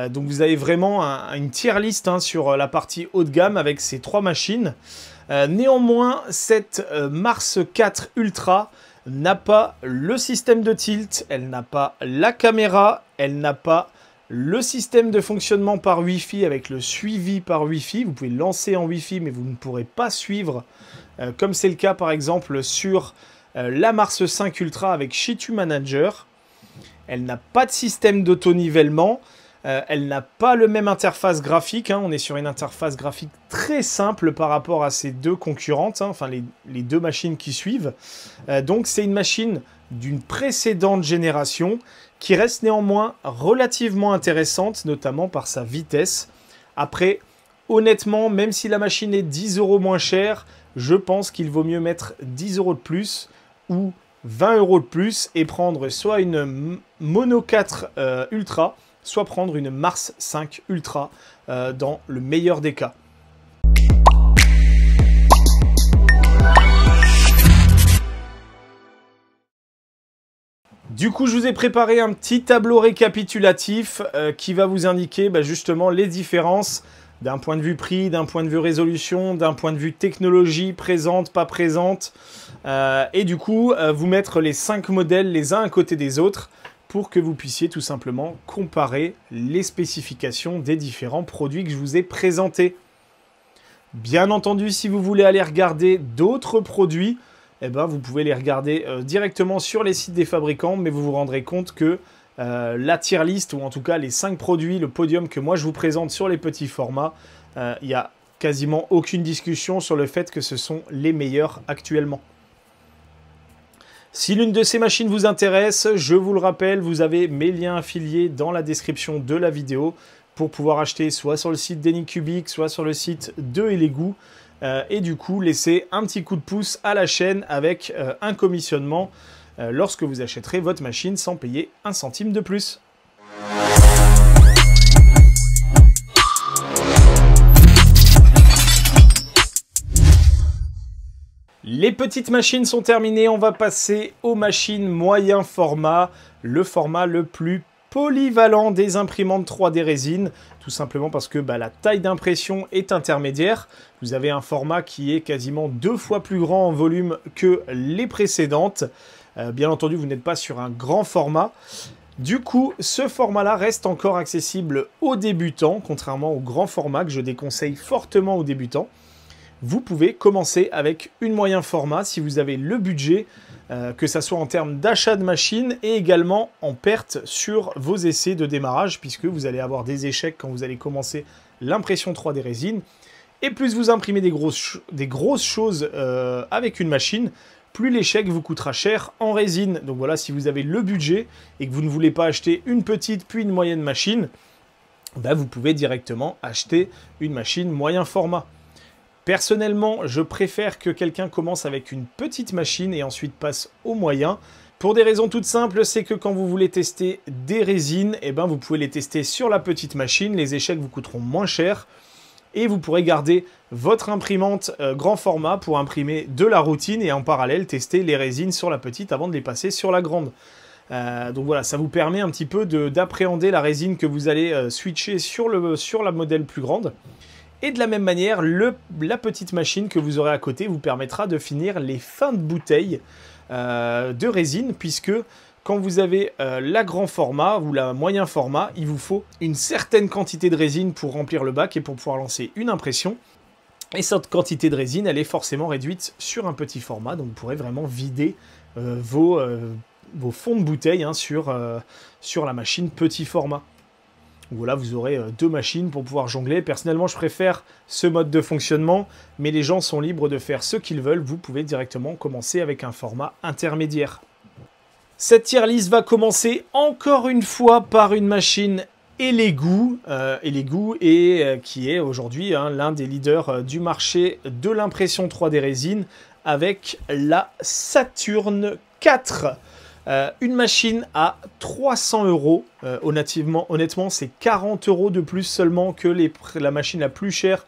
Donc vous avez vraiment une tier list hein, sur la partie haut de gamme avec ces 3 machines. Néanmoins, cette Mars 4 Ultra n'a pas le système de tilt, elle n'a pas la caméra, elle n'a pas le système de fonctionnement par Wi-Fi avec le suivi par Wi-Fi. Vous pouvez lancer en Wi-Fi, mais vous ne pourrez pas suivre, comme c'est le cas par exemple sur la Mars 5 Ultra avec Shitu Manager. Elle n'a pas de système d'auto-nivellement. Elle n'a pas le même interface graphique, hein. On est sur une interface graphique très simple par rapport à ces deux concurrentes, hein, enfin les deux machines qui suivent. Donc c'est une machine d'une précédente génération qui reste néanmoins relativement intéressante, notamment par sa vitesse. Après, honnêtement, même si la machine est 10 € moins chère, je pense qu'il vaut mieux mettre 10 € de plus ou 20 € de plus et prendre soit une Mono 4 Ultra, soit prendre une Mars 5 Ultra dans le meilleur des cas. Du coup, je vous ai préparé un petit tableau récapitulatif qui va vous indiquer justement les différences d'un point de vue prix, d'un point de vue résolution, d'un point de vue technologie, présente, pas présente. Et du coup, vous mettre les 5 modèles les uns à côté des autres pour que vous puissiez tout simplement comparer les spécifications des différents produits que je vous ai présentés. Bien entendu, si vous voulez aller regarder d'autres produits, eh ben, vous pouvez les regarder directement sur les sites des fabricants, mais vous vous rendrez compte que la tier list, ou en tout cas les 5 produits, le podium que moi je vous présente sur les petits formats, il n'y a quasiment aucune discussion sur le fait que ce sont les meilleurs actuellement. Si l'une de ces machines vous intéresse, je vous le rappelle, vous avez mes liens affiliés dans la description de la vidéo pour pouvoir acheter soit sur le site d'Anycubic, soit sur le site de Elegoo. Et du coup, laisser un petit coup de pouce à la chaîne avec un commissionnement lorsque vous achèterez votre machine sans payer un centime de plus. Les petites machines sont terminées, on va passer aux machines moyen format, le format le plus polyvalent des imprimantes 3D résine, tout simplement parce que la taille d'impression est intermédiaire. Vous avez un format qui est quasiment 2 fois plus grand en volume que les précédentes. Bien entendu, vous n'êtes pas sur un grand format. Du coup, ce format-là reste encore accessible aux débutants, contrairement au grand format que je déconseille fortement aux débutants. vous pouvez commencer avec une moyen format si vous avez le budget, que ça soit en termes d'achat de machine et également en perte sur vos essais de démarrage, puisque vous allez avoir des échecs quand vous allez commencer l'impression 3D résine. Et plus vous imprimez des grosses choses avec une machine, plus l'échec vous coûtera cher en résine. Donc voilà, si vous avez le budget et que vous ne voulez pas acheter une petite puis une moyenne machine, bah vous pouvez directement acheter une machine moyen format. Personnellement, je préfère que quelqu'un commence avec une petite machine et ensuite passe au moyen. Pour des raisons toutes simples, c'est que quand vous voulez tester des résines, eh ben vous pouvez les tester sur la petite machine. Les échecs vous coûteront moins cher. Et vous pourrez garder votre imprimante grand format pour imprimer de la routine et en parallèle tester les résines sur la petite avant de les passer sur la grande. Donc voilà, ça vous permet un petit peu d'appréhender la résine que vous allez switcher sur la modèle plus grande. Et de la même manière, la petite machine que vous aurez à côté vous permettra de finir les fins de bouteille de résine, puisque quand vous avez la grand format ou la moyen format, il vous faut une certaine quantité de résine pour remplir le bac et pour pouvoir lancer une impression. Et cette quantité de résine, elle est forcément réduite sur un petit format, donc vous pourrez vraiment vider vos fonds de bouteille hein, sur la machine petit format. Voilà, vous aurez deux machines pour pouvoir jongler. Personnellement, je préfère ce mode de fonctionnement, mais les gens sont libres de faire ce qu'ils veulent. Vous pouvez directement commencer avec un format intermédiaire. Cette tier list va commencer encore une fois par une machine Elegoo, qui est aujourd'hui hein, l'un des leaders du marché de l'impression 3D résine avec la Saturn 4. Une machine à 300 €. Honnêtement, c'est 40 € de plus seulement que la machine la plus chère,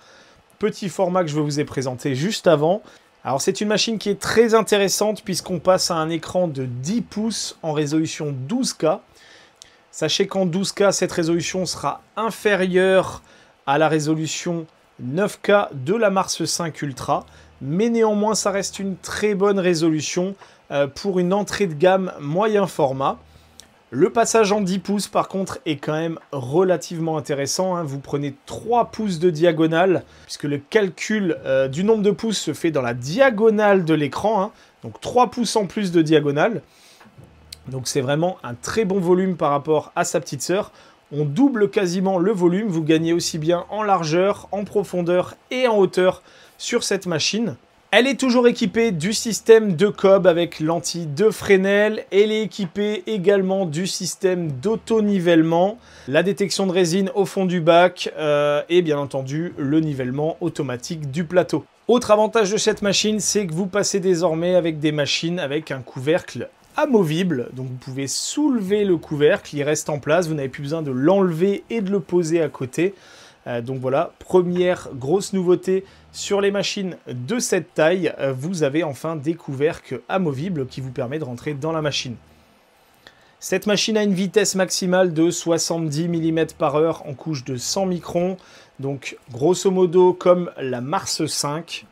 petit format que je vous ai présenté juste avant. Alors c'est une machine qui est très intéressante puisqu'on passe à un écran de 10 pouces en résolution 12K. Sachez qu'en 12K, cette résolution sera inférieure à la résolution 9K de la Mars 5 Ultra. Mais néanmoins, ça reste une très bonne résolution pour une entrée de gamme moyen format. Le passage en 10 pouces, par contre, est quand même relativement intéressant. Hein. Vous prenez 3 pouces de diagonale, puisque le calcul du nombre de pouces se fait dans la diagonale de l'écran. Hein. Donc 3 pouces en plus de diagonale. Donc c'est vraiment un très bon volume par rapport à sa petite sœur. On double quasiment le volume. Vous gagnez aussi bien en largeur, en profondeur et en hauteur sur cette machine. Elle est toujours équipée du système de cob avec lentille de Fresnel. Elle est équipée également du système d'auto-nivellement, la détection de résine au fond du bac et bien entendu le nivellement automatique du plateau. Autre avantage de cette machine, c'est que vous passez désormais avec des machines avec un couvercle amovible. Donc vous pouvez soulever le couvercle, il reste en place, vous n'avez plus besoin de l'enlever et de le poser à côté. Donc voilà, première grosse nouveauté sur les machines de cette taille, vous avez enfin des couvercles amovibles qui vous permettent de rentrer dans la machine. Cette machine a une vitesse maximale de 70 mm/h en couche de 100 microns, donc grosso modo comme la Mars 5.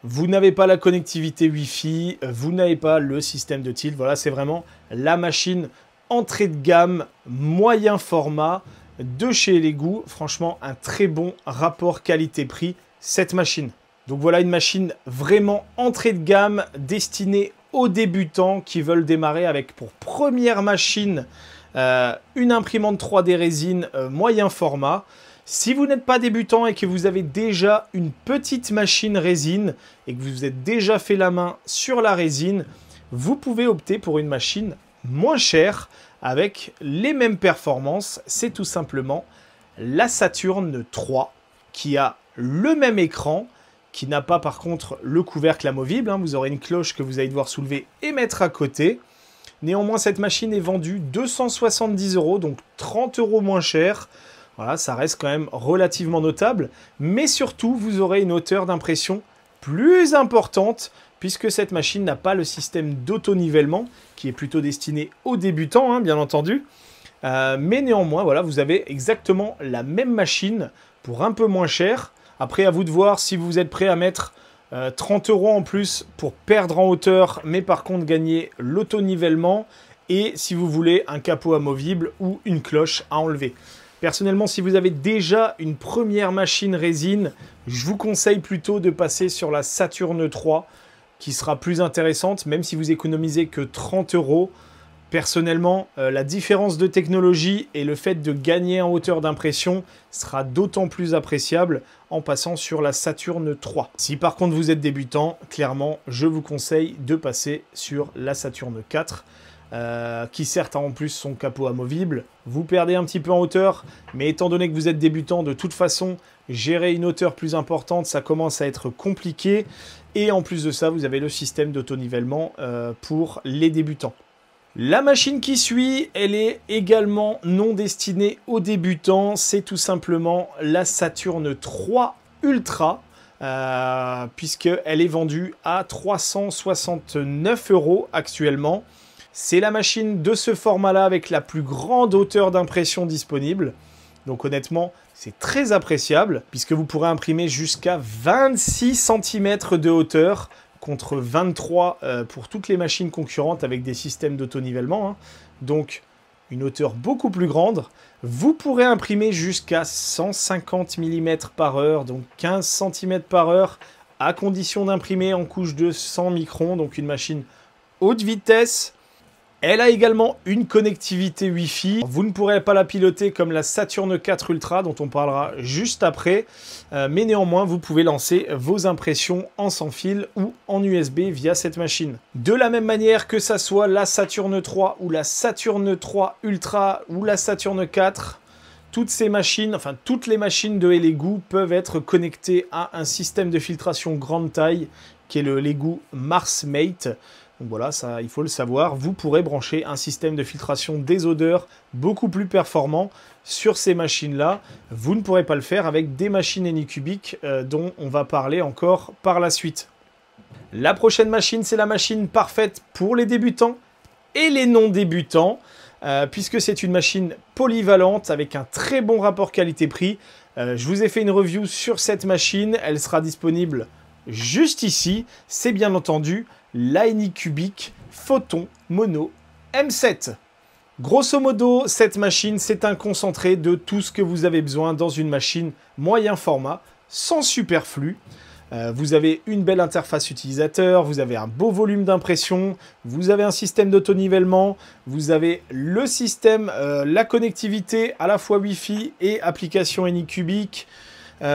Vous n'avez pas la connectivité Wi-Fi, vous n'avez pas le système de tilt, voilà, c'est vraiment la machine entrée de gamme, moyen format, de chez Elegoo. Franchement, un très bon rapport qualité-prix, cette machine. Donc voilà une machine vraiment entrée de gamme, destinée aux débutants qui veulent démarrer avec pour première machine une imprimante 3D résine moyen format. Si vous n'êtes pas débutant et que vous avez déjà une petite machine résine et que vous êtes déjà fait la main sur la résine, vous pouvez opter pour une machine moins chère avec les mêmes performances. C'est tout simplement la Saturn 3 qui a le même écran, qui n'a pas par contre le couvercle amovible. Hein. Vous aurez une cloche que vous allez devoir soulever et mettre à côté. Néanmoins, cette machine est vendue 270 €, donc 30 € moins cher. Voilà, ça reste quand même relativement notable. Mais surtout, vous aurez une hauteur d'impression plus importante puisque cette machine n'a pas le système d'auto-nivellement qui est plutôt destiné aux débutants, hein, bien entendu. Mais néanmoins, voilà, vous avez exactement la même machine pour un peu moins cher. Après, à vous de voir si vous êtes prêt à mettre 30 € en plus pour perdre en hauteur, mais par contre gagner l'auto-nivellement, et si vous voulez un capot amovible ou une cloche à enlever. Personnellement, si vous avez déjà une première machine résine, je vous conseille plutôt de passer sur la Saturn 3, qui sera plus intéressante, même si vous économisez que 30 €. Personnellement, la différence de technologie et le fait de gagner en hauteur d'impression sera d'autant plus appréciable en passant sur la Saturn 3. Si par contre vous êtes débutant, clairement, je vous conseille de passer sur la Saturn 4, qui certes a en plus son capot amovible. Vous perdez un petit peu en hauteur, mais étant donné que vous êtes débutant, de toute façon, gérer une hauteur plus importante, ça commence à être compliqué. Et en plus de ça, vous avez le système d'autonivellement pour les débutants. La machine qui suit, elle est également non destinée aux débutants. C'est tout simplement la Saturn 3 Ultra, puisqu'elle est vendue à 369 € actuellement. C'est la machine de ce format-là avec la plus grande hauteur d'impression disponible. Donc honnêtement, c'est très appréciable, puisque vous pourrez imprimer jusqu'à 26 cm de hauteur, contre 23 pour toutes les machines concurrentes avec des systèmes d'autonivellement. Donc, une hauteur beaucoup plus grande. Vous pourrez imprimer jusqu'à 150 mm par heure, donc 15 cm par heure, à condition d'imprimer en couche de 100 microns, donc une machine haute vitesse. Elle a également une connectivité Wi-Fi. Vous ne pourrez pas la piloter comme la Saturn 4 Ultra, dont on parlera juste après. Mais néanmoins, vous pouvez lancer vos impressions en sans fil ou en USB via cette machine. De la même manière que ça soit la Saturn 3 ou la Saturn 3 Ultra ou la Saturn 4, toutes ces machines, enfin toutes les machines de Elegoo peuvent être connectées à un système de filtration grande taille qui est le Elegoo MarsMate. Donc voilà, ça, il faut le savoir. Vous pourrez brancher un système de filtration des odeurs beaucoup plus performant sur ces machines-là. Vous ne pourrez pas le faire avec des machines Anycubic dont on va parler encore par la suite. La prochaine machine, c'est la machine parfaite pour les débutants et les non-débutants, puisque c'est une machine polyvalente avec un très bon rapport qualité-prix. Je vous ai fait une review sur cette machine. Elle sera disponible juste ici. C'est bien entendu la Anycubic Photon Mono M7. Grosso modo, cette machine, c'est un concentré de tout ce que vous avez besoin dans une machine moyen format, sans superflu. Vous avez une belle interface utilisateur, vous avez un beau volume d'impression, vous avez un système d'autonivellement, vous avez le système, la connectivité à la fois Wi-Fi et application Anycubic.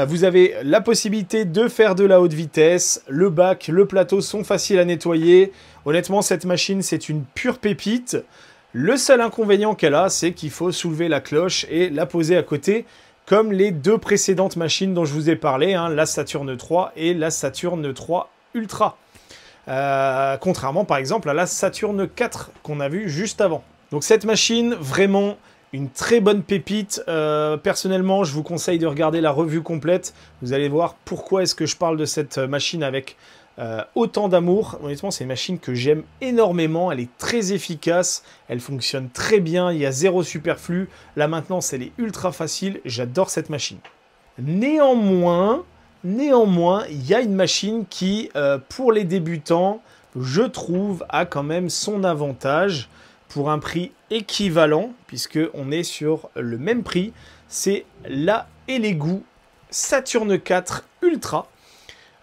Vous avez la possibilité de faire de la haute vitesse, le bac, le plateau sont faciles à nettoyer. Honnêtement, cette machine, c'est une pure pépite. Le seul inconvénient qu'elle a, c'est qu'il faut soulever la cloche et la poser à côté, comme les deux précédentes machines dont je vous ai parlé, la Saturn 3 et la Saturn 3 Ultra. Contrairement par exemple à la Saturn 4 qu'on a vu juste avant. Donc cette machine, vraiment une très bonne pépite. Personnellement, je vous conseille de regarder la revue complète. Vous allez voir pourquoi est-ce que je parle de cette machine avec autant d'amour. Honnêtement, c'est une machine que j'aime énormément. Elle est très efficace. Elle fonctionne très bien. Il y a zéro superflu. La maintenance, elle est ultra facile. J'adore cette machine. Néanmoins, il y a une machine qui, pour les débutants, je trouve, a quand même son avantage. Pour un prix équivalent, puisqu'on est sur le même prix, c'est la Elegoo Saturn 4 Ultra.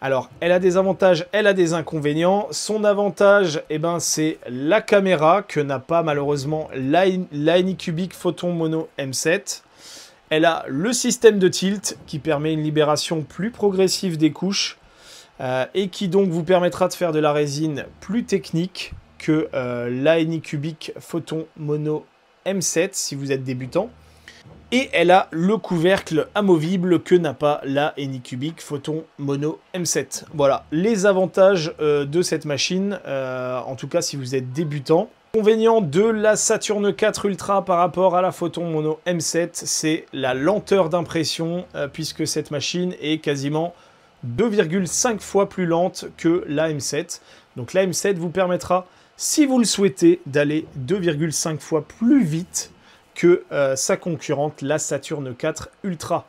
Alors, elle a des avantages, elle a des inconvénients. Son avantage, c'est la caméra, que n'a pas malheureusement la Anycubic Photon Mono M7. Elle a le système de tilt, qui permet une libération plus progressive des couches, et qui donc vous permettra de faire de la résine plus technique que la Anycubic Photon Mono M7 si vous êtes débutant. Et elle a le couvercle amovible que n'a pas la Anycubic Photon Mono M7. Voilà les avantages de cette machine, en tout cas si vous êtes débutant. L'inconvénient de la Saturn 4 Ultra par rapport à la Photon Mono M7, c'est la lenteur d'impression, puisque cette machine est quasiment 2,5 fois plus lente que la M7. Donc la M7 vous permettra, si vous le souhaitez, d'aller 2,5 fois plus vite que sa concurrente, la Saturn 4 Ultra.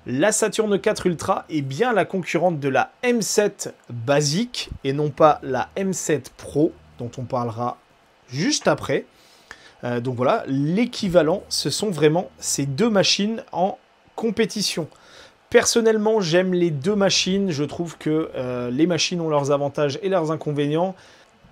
La Saturn 4 Ultra est bien la concurrente de la M7 basique et non pas la M7 Pro, dont on parlera juste après. Donc voilà, l'équivalent, ce sont vraiment ces deux machines en compétition. Personnellement, j'aime les deux machines. Je trouve que les machines ont leurs avantages et leurs inconvénients.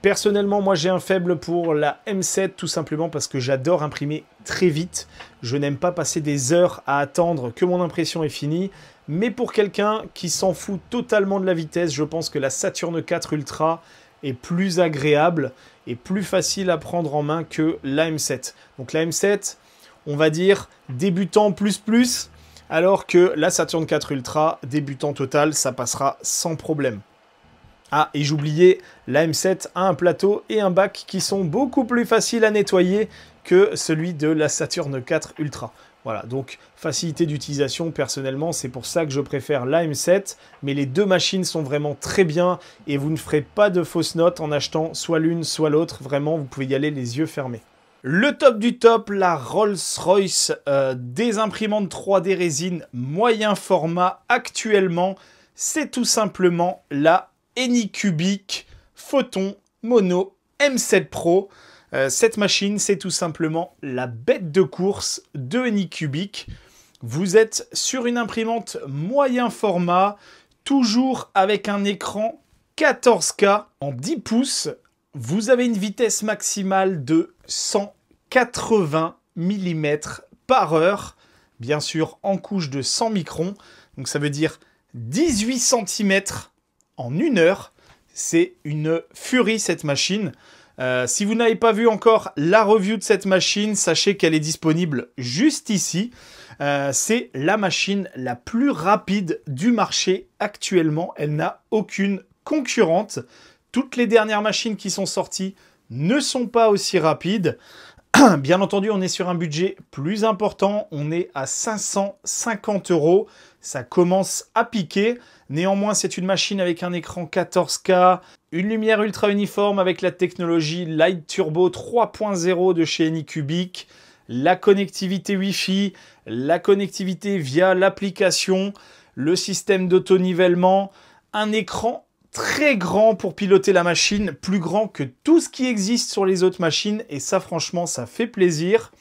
Personnellement, moi j'ai un faible pour la M7 tout simplement parce que j'adore imprimer très vite. Je n'aime pas passer des heures à attendre que mon impression est finie. Mais pour quelqu'un qui s'en fout totalement de la vitesse, je pense que la Saturn 4 Ultra est plus agréable et plus facile à prendre en main que la M7. Donc la M7, on va dire débutant plus, alors que la Saturn 4 Ultra, débutant total, ça passera sans problème. Ah, et j'oubliais, la M7 a un plateau et un bac qui sont beaucoup plus faciles à nettoyer que celui de la Saturn 4 Ultra. Voilà, donc facilité d'utilisation, personnellement, c'est pour ça que je préfère la M7, mais les deux machines sont vraiment très bien et vous ne ferez pas de fausses notes en achetant soit l'une, soit l'autre. Vraiment, vous pouvez y aller les yeux fermés. Le top du top, la Rolls-Royce des imprimantes 3D résine moyen format actuellement, c'est tout simplement la Anycubic Photon Mono M7 Pro. Cette machine, c'est tout simplement la bête de course de Anycubic. Vous êtes sur une imprimante moyen format, toujours avec un écran 14K en 10 pouces. Vous avez une vitesse maximale de 180 mm par heure, bien sûr en couche de 100 microns. Donc ça veut dire 18 cm en 1 heure. C'est une furie cette machine. Si vous n'avez pas vu encore la review de cette machine, sachez qu'elle est disponible juste ici. C'est la machine la plus rapide du marché actuellement. Elle n'a aucune concurrente. Toutes les dernières machines qui sont sorties ne sont pas aussi rapides. Bien entendu, on est sur un budget plus important. On est à 550 €. Ça commence à piquer. Néanmoins, c'est une machine avec un écran 14K, une lumière ultra uniforme avec la technologie Light Turbo 3.0 de chez Anycubic, la connectivité Wi-Fi, la connectivité via l'application, le système d'auto-nivellement, un écran très grand pour piloter la machine, plus grand que tout ce qui existe sur les autres machines, et ça franchement ça fait plaisir.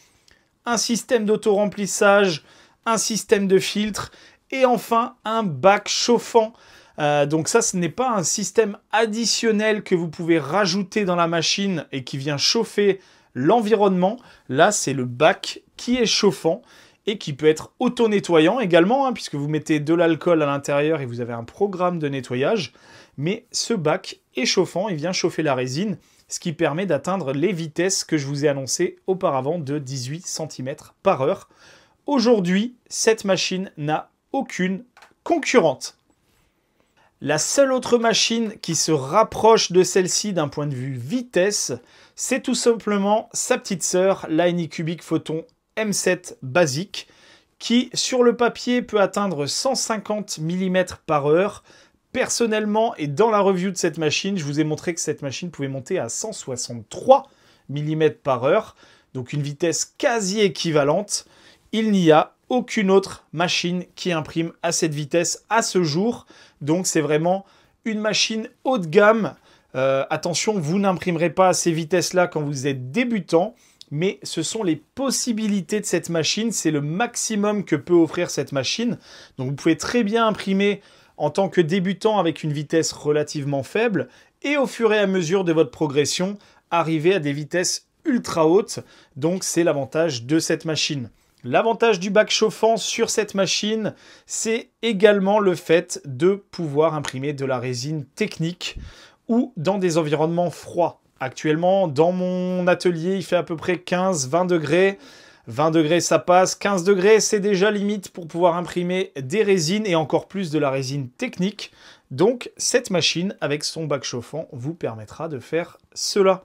Un système d'auto-remplissage, un système de filtre, et enfin un bac chauffant. Donc ça, ce n'est pas un système additionnel que vous pouvez rajouter dans la machine et qui vient chauffer l'environnement. Là, c'est le bac qui est chauffant et qui peut être auto-nettoyant également, hein, puisque vous mettez de l'alcool à l'intérieur et vous avez un programme de nettoyage. Mais ce bac est chauffant, il vient chauffer la résine, ce qui permet d'atteindre les vitesses que je vous ai annoncées auparavant de 18 cm par heure. Aujourd'hui, cette machine n'a aucune concurrente. La seule autre machine qui se rapproche de celle-ci d'un point de vue vitesse, c'est tout simplement sa petite sœur, la Anycubic Photon M7 basique, qui sur le papier peut atteindre 150 mm par heure. Personnellement, et dans la review de cette machine, je vous ai montré que cette machine pouvait monter à 163 mm par heure, donc une vitesse quasi équivalente. Il n'y a aucune autre machine qui imprime à cette vitesse à ce jour. Donc c'est vraiment une machine haut de gamme. Attention, vous n'imprimerez pas à ces vitesses-là quand vous êtes débutant, mais ce sont les possibilités de cette machine. C'est le maximum que peut offrir cette machine. Donc vous pouvez très bien imprimer en tant que débutant avec une vitesse relativement faible et au fur et à mesure de votre progression, arriver à des vitesses ultra hautes. Donc c'est l'avantage de cette machine. L'avantage du bac chauffant sur cette machine, c'est également le fait de pouvoir imprimer de la résine technique ou dans des environnements froids. Actuellement, dans mon atelier, il fait à peu près 15-20 degrés. 20 degrés, ça passe. 15 degrés, c'est déjà limite pour pouvoir imprimer des résines et encore plus de la résine technique. Donc, cette machine, avec son bac chauffant, vous permettra de faire cela.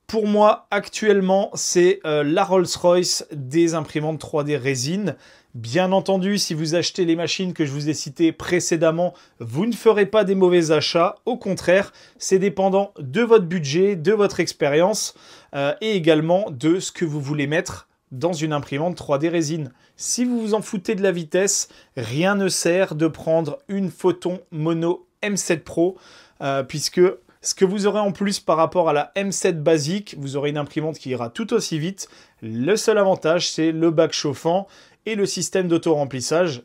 Pour moi, actuellement, c'est la Rolls-Royce des imprimantes 3D résine. Bien entendu, si vous achetez les machines que je vous ai citées précédemment, vous ne ferez pas des mauvais achats. Au contraire, c'est dépendant de votre budget, de votre expérience et également de ce que vous voulez mettre dans une imprimante 3D résine. Si vous vous en foutez de la vitesse, rien ne sert de prendre une Photon Mono M7 Pro puisque Ce que vous aurez en plus par rapport à la M7 basique, vous aurez une imprimante qui ira tout aussi vite. Le seul avantage, c'est le bac chauffant et le système d'auto-remplissage.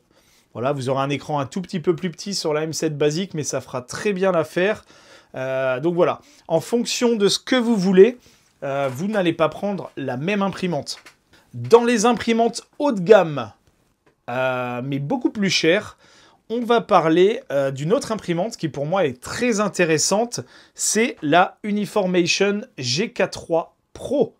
Voilà, vous aurez un écran un tout petit peu plus petit sur la M7 basique, mais ça fera très bien l'affaire. Donc voilà, en fonction de ce que vous voulez, vous n'allez pas prendre la même imprimante. Dans les imprimantes haut de gamme, mais beaucoup plus chères, on va parler d'une autre imprimante qui pour moi est très intéressante, c'est la Uniformation GK3 Pro.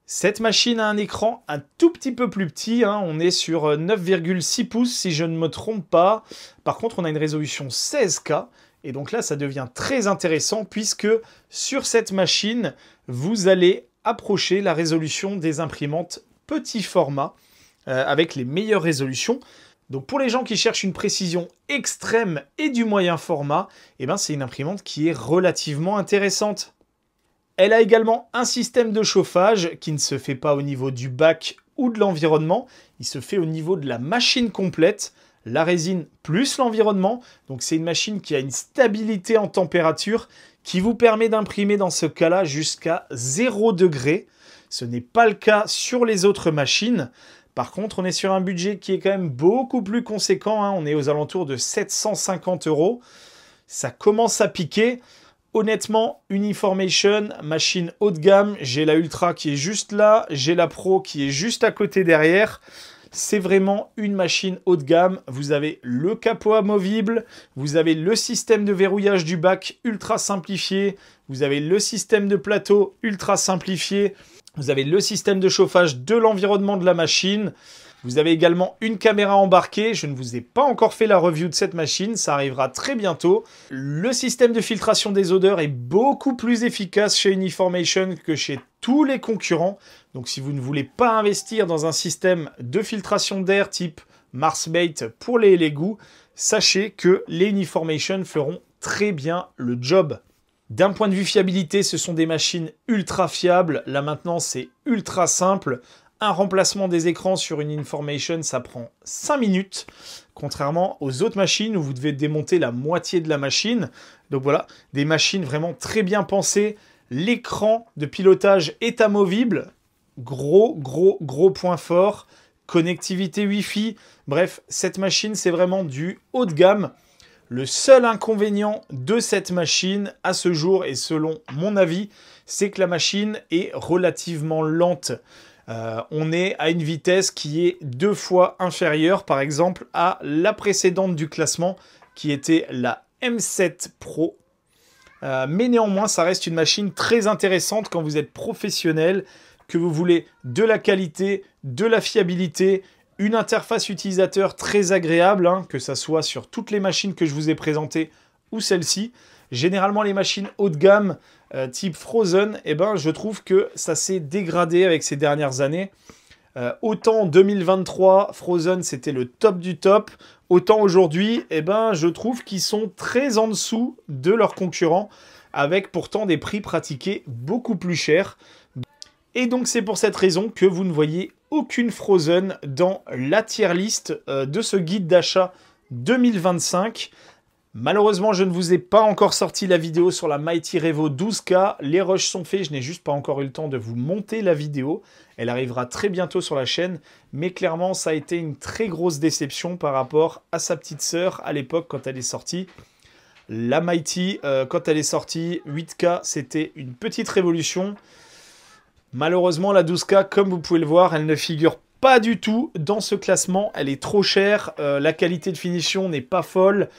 Cette machine a un écran un tout petit peu plus petit, hein, on est sur 9,6 pouces si je ne me trompe pas. Par contre, on a une résolution 16K, et donc là, ça devient très intéressant puisque sur cette machine, vous allez approcher la résolution des imprimantes petit format avec les meilleures résolutions. Donc pour les gens qui cherchent une précision extrême et du moyen format, eh ben c'est une imprimante qui est relativement intéressante. Elle a également un système de chauffage qui ne se fait pas au niveau du bac ou de l'environnement, il se fait au niveau de la machine complète, la résine plus l'environnement. Donc c'est une machine qui a une stabilité en température qui vous permet d'imprimer dans ce cas-là jusqu'à 0 degré. Ce n'est pas le cas sur les autres machines. Par contre, on est sur un budget qui est quand même beaucoup plus conséquent, hein. On est aux alentours de 750 €. Ça commence à piquer. Honnêtement, Uniformation, machine haut de gamme. J'ai la Ultra qui est juste là. J'ai la Pro qui est juste à côté derrière. C'est vraiment une machine haut de gamme. Vous avez le capot amovible. Vous avez le système de verrouillage du bac ultra simplifié. Vous avez le système de plateau ultra simplifié. Vous avez le système de chauffage de l'environnement de la machine. Vous avez également une caméra embarquée. Je ne vous ai pas encore fait la review de cette machine. Ça arrivera très bientôt. Le système de filtration des odeurs est beaucoup plus efficace chez Uniformation que chez tous les concurrents. Donc si vous ne voulez pas investir dans un système de filtration d'air type Marsmate pour les égouts, sachez que les Uniformation feront très bien le job. D'un point de vue fiabilité, ce sont des machines ultra fiables. La maintenance est ultra simple. Un remplacement des écrans sur une Uniformation, ça prend 5 minutes. Contrairement aux autres machines où vous devez démonter la moitié de la machine. Donc voilà, des machines vraiment très bien pensées. L'écran de pilotage est amovible. Gros point fort. Connectivité Wi-Fi. Bref, cette machine, c'est vraiment du haut de gamme. Le seul inconvénient de cette machine, à ce jour, et selon mon avis, c'est que la machine est relativement lente. On est à une vitesse qui est 2 fois inférieure, par exemple, à la précédente du classement, qui était la M7 Pro. Mais néanmoins, ça reste une machine très intéressante quand vous êtes professionnel, que vous voulez de la qualité, de la fiabilité, une interface utilisateur très agréable, hein, que ça soit sur toutes les machines que je vous ai présentées ou celle-ci. Généralement, les machines haut de gamme, type Frozen, eh ben, je trouve que ça s'est dégradé avec ces dernières années. Autant en 2023, Frozen, c'était le top du top. Autant aujourd'hui, eh ben, je trouve qu'ils sont très en dessous de leurs concurrents, avec pourtant des prix pratiqués beaucoup plus chers. Et donc, c'est pour cette raison que vous ne voyez aucune Frozen dans la tier list de ce guide d'achat 2025. Malheureusement, je ne vous ai pas encore sorti la vidéo sur la Mighty Revo 12K. Les rushs sont faits, je n'ai juste pas encore eu le temps de vous monter la vidéo. Elle arrivera très bientôt sur la chaîne, mais clairement, ça a été une très grosse déception par rapport à sa petite sœur à l'époque quand elle est sortie. La Mighty, quand elle est sortie, 8K, c'était une petite révolution. Malheureusement, la 12K, comme vous pouvez le voir, elle ne figure pas du tout dans ce classement. Elle est trop chère, la qualité de finition n'est pas folle.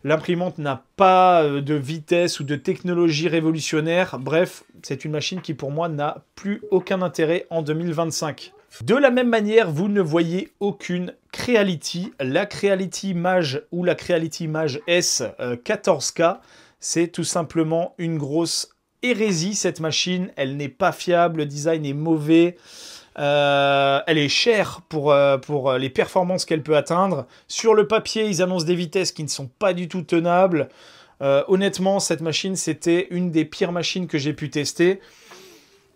L'imprimante n'a pas de vitesse ou de technologie révolutionnaire. Bref, c'est une machine qui pour moi n'a plus aucun intérêt en 2025. De la même manière, vous ne voyez aucune Creality. La Creality Mage ou la Creality Mage S 14K, c'est tout simplement une grosse hérésie cette machine. Elle n'est pas fiable, le design est mauvais. Elle est chère pour les performances qu'elle peut atteindre. Sur le papier, ils annoncent des vitesses qui ne sont pas du tout tenables. Honnêtement, cette machine, c'était une des pires machines que j'ai pu tester.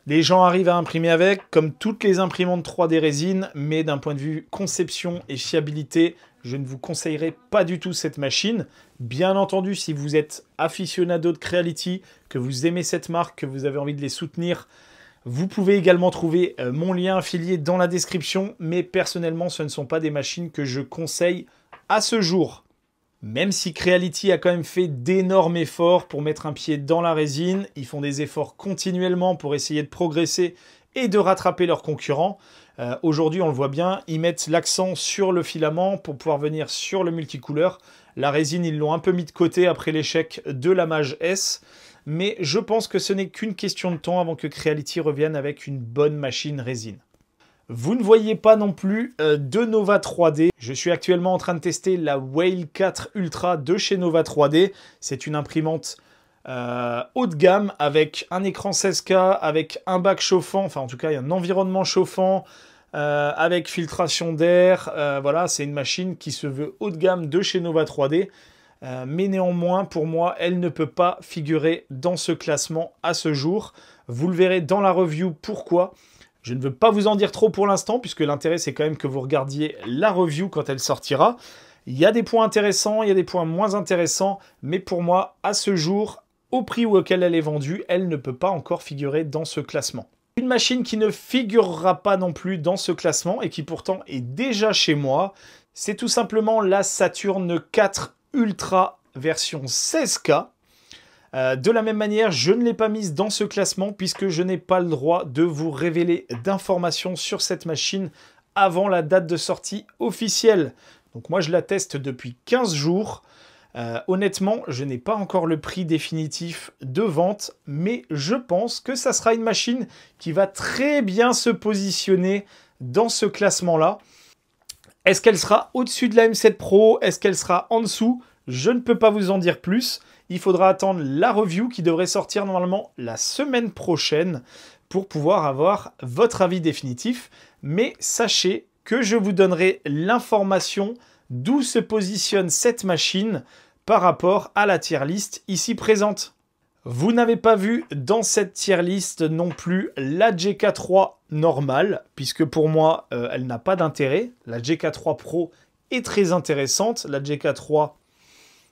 Les gens arrivent à imprimer avec, comme toutes les imprimantes 3D résine, mais d'un point de vue conception et fiabilité, je ne vous conseillerais pas du tout cette machine. Bien entendu, si vous êtes aficionado de Creality, que vous aimez cette marque, que vous avez envie de les soutenir, vous pouvez également trouver mon lien affilié dans la description, mais personnellement, ce ne sont pas des machines que je conseille à ce jour. Même si Creality a quand même fait d'énormes efforts pour mettre un pied dans la résine, ils font des efforts continuellement pour essayer de progresser et de rattraper leurs concurrents. Aujourd'hui, on le voit bien, ils mettent l'accent sur le filament pour pouvoir venir sur le multicouleur. La résine, ils l'ont un peu mis de côté après l'échec de la Mage S. Mais je pense que ce n'est qu'une question de temps avant que Creality revienne avec une bonne machine résine. Vous ne voyez pas non plus de Nova 3D. Je suis actuellement en train de tester la Whale 4 Ultra de chez Nova 3D. C'est une imprimante haut de gamme avec un écran 16K, avec un bac chauffant, enfin en tout cas il y a un environnement chauffant, avec filtration d'air. Voilà, c'est une machine qui se veut haut de gamme de chez Nova 3D. Mais néanmoins, pour moi, elle ne peut pas figurer dans ce classement à ce jour. Vous le verrez dans la review pourquoi. Je ne veux pas vous en dire trop pour l'instant, puisque l'intérêt, c'est quand même que vous regardiez la review quand elle sortira. Il y a des points intéressants, il y a des points moins intéressants, mais pour moi, à ce jour, au prix auquel elle est vendue, elle ne peut pas encore figurer dans ce classement. Une machine qui ne figurera pas non plus dans ce classement et qui pourtant est déjà chez moi, c'est tout simplement la Saturn 4 Ultra version 16K. De la même manière, je ne l'ai pas mise dans ce classement puisque je n'ai pas le droit de vous révéler d'informations sur cette machine avant la date de sortie officielle. Donc moi, je la teste depuis 15 jours. Honnêtement, je n'ai pas encore le prix définitif de vente, mais je pense que ça sera une machine qui va très bien se positionner dans ce classement-là. Est-ce qu'elle sera au-dessus de la M7 Pro? Est-ce qu'elle sera en dessous? Je ne peux pas vous en dire plus. Il faudra attendre la review qui devrait sortir normalement la semaine prochaine pour pouvoir avoir votre avis définitif. Mais sachez que je vous donnerai l'information d'où se positionne cette machine par rapport à la tier list ici présente. Vous n'avez pas vu dans cette tier list non plus la GK3 normale, puisque pour moi, elle n'a pas d'intérêt. La GK3 Pro est très intéressante. La GK3,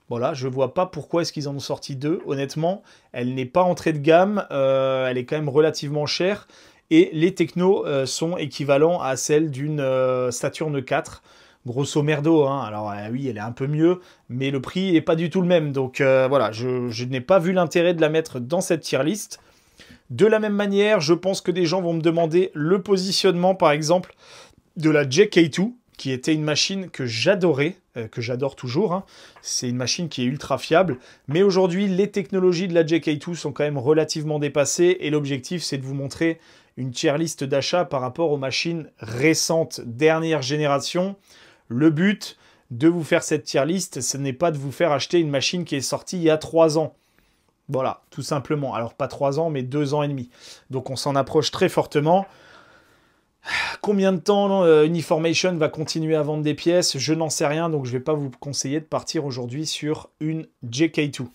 voilà, je ne vois pas pourquoi est-ce qu'ils en ont sorti deux. Honnêtement, elle n'est pas entrée de gamme. Elle est quand même relativement chère. Et les technos sont équivalents à celles d'une Saturn 4. Grosso merdo, hein. Alors oui, elle est un peu mieux, mais le prix n'est pas du tout le même. Donc voilà, je n'ai pas vu l'intérêt de la mettre dans cette tier list. De la même manière, je pense que des gens vont me demander le positionnement, par exemple, de la JK2, qui était une machine que j'adorais, que j'adore toujours. Hein. C'est une machine qui est ultra fiable. Mais aujourd'hui, les technologies de la JK2 sont quand même relativement dépassées. Et l'objectif, c'est de vous montrer une tier list d'achat par rapport aux machines récentes, dernière génération. Le but de vous faire cette tier list, ce n'est pas de vous faire acheter une machine qui est sortie il y a 3 ans. Voilà, tout simplement. Alors, pas 3 ans, mais 2 ans et demi. Donc, on s'en approche très fortement. Combien de temps Uniformation va continuer à vendre des pièces? Je n'en sais rien, donc je ne vais pas vous conseiller de partir aujourd'hui sur une JK2.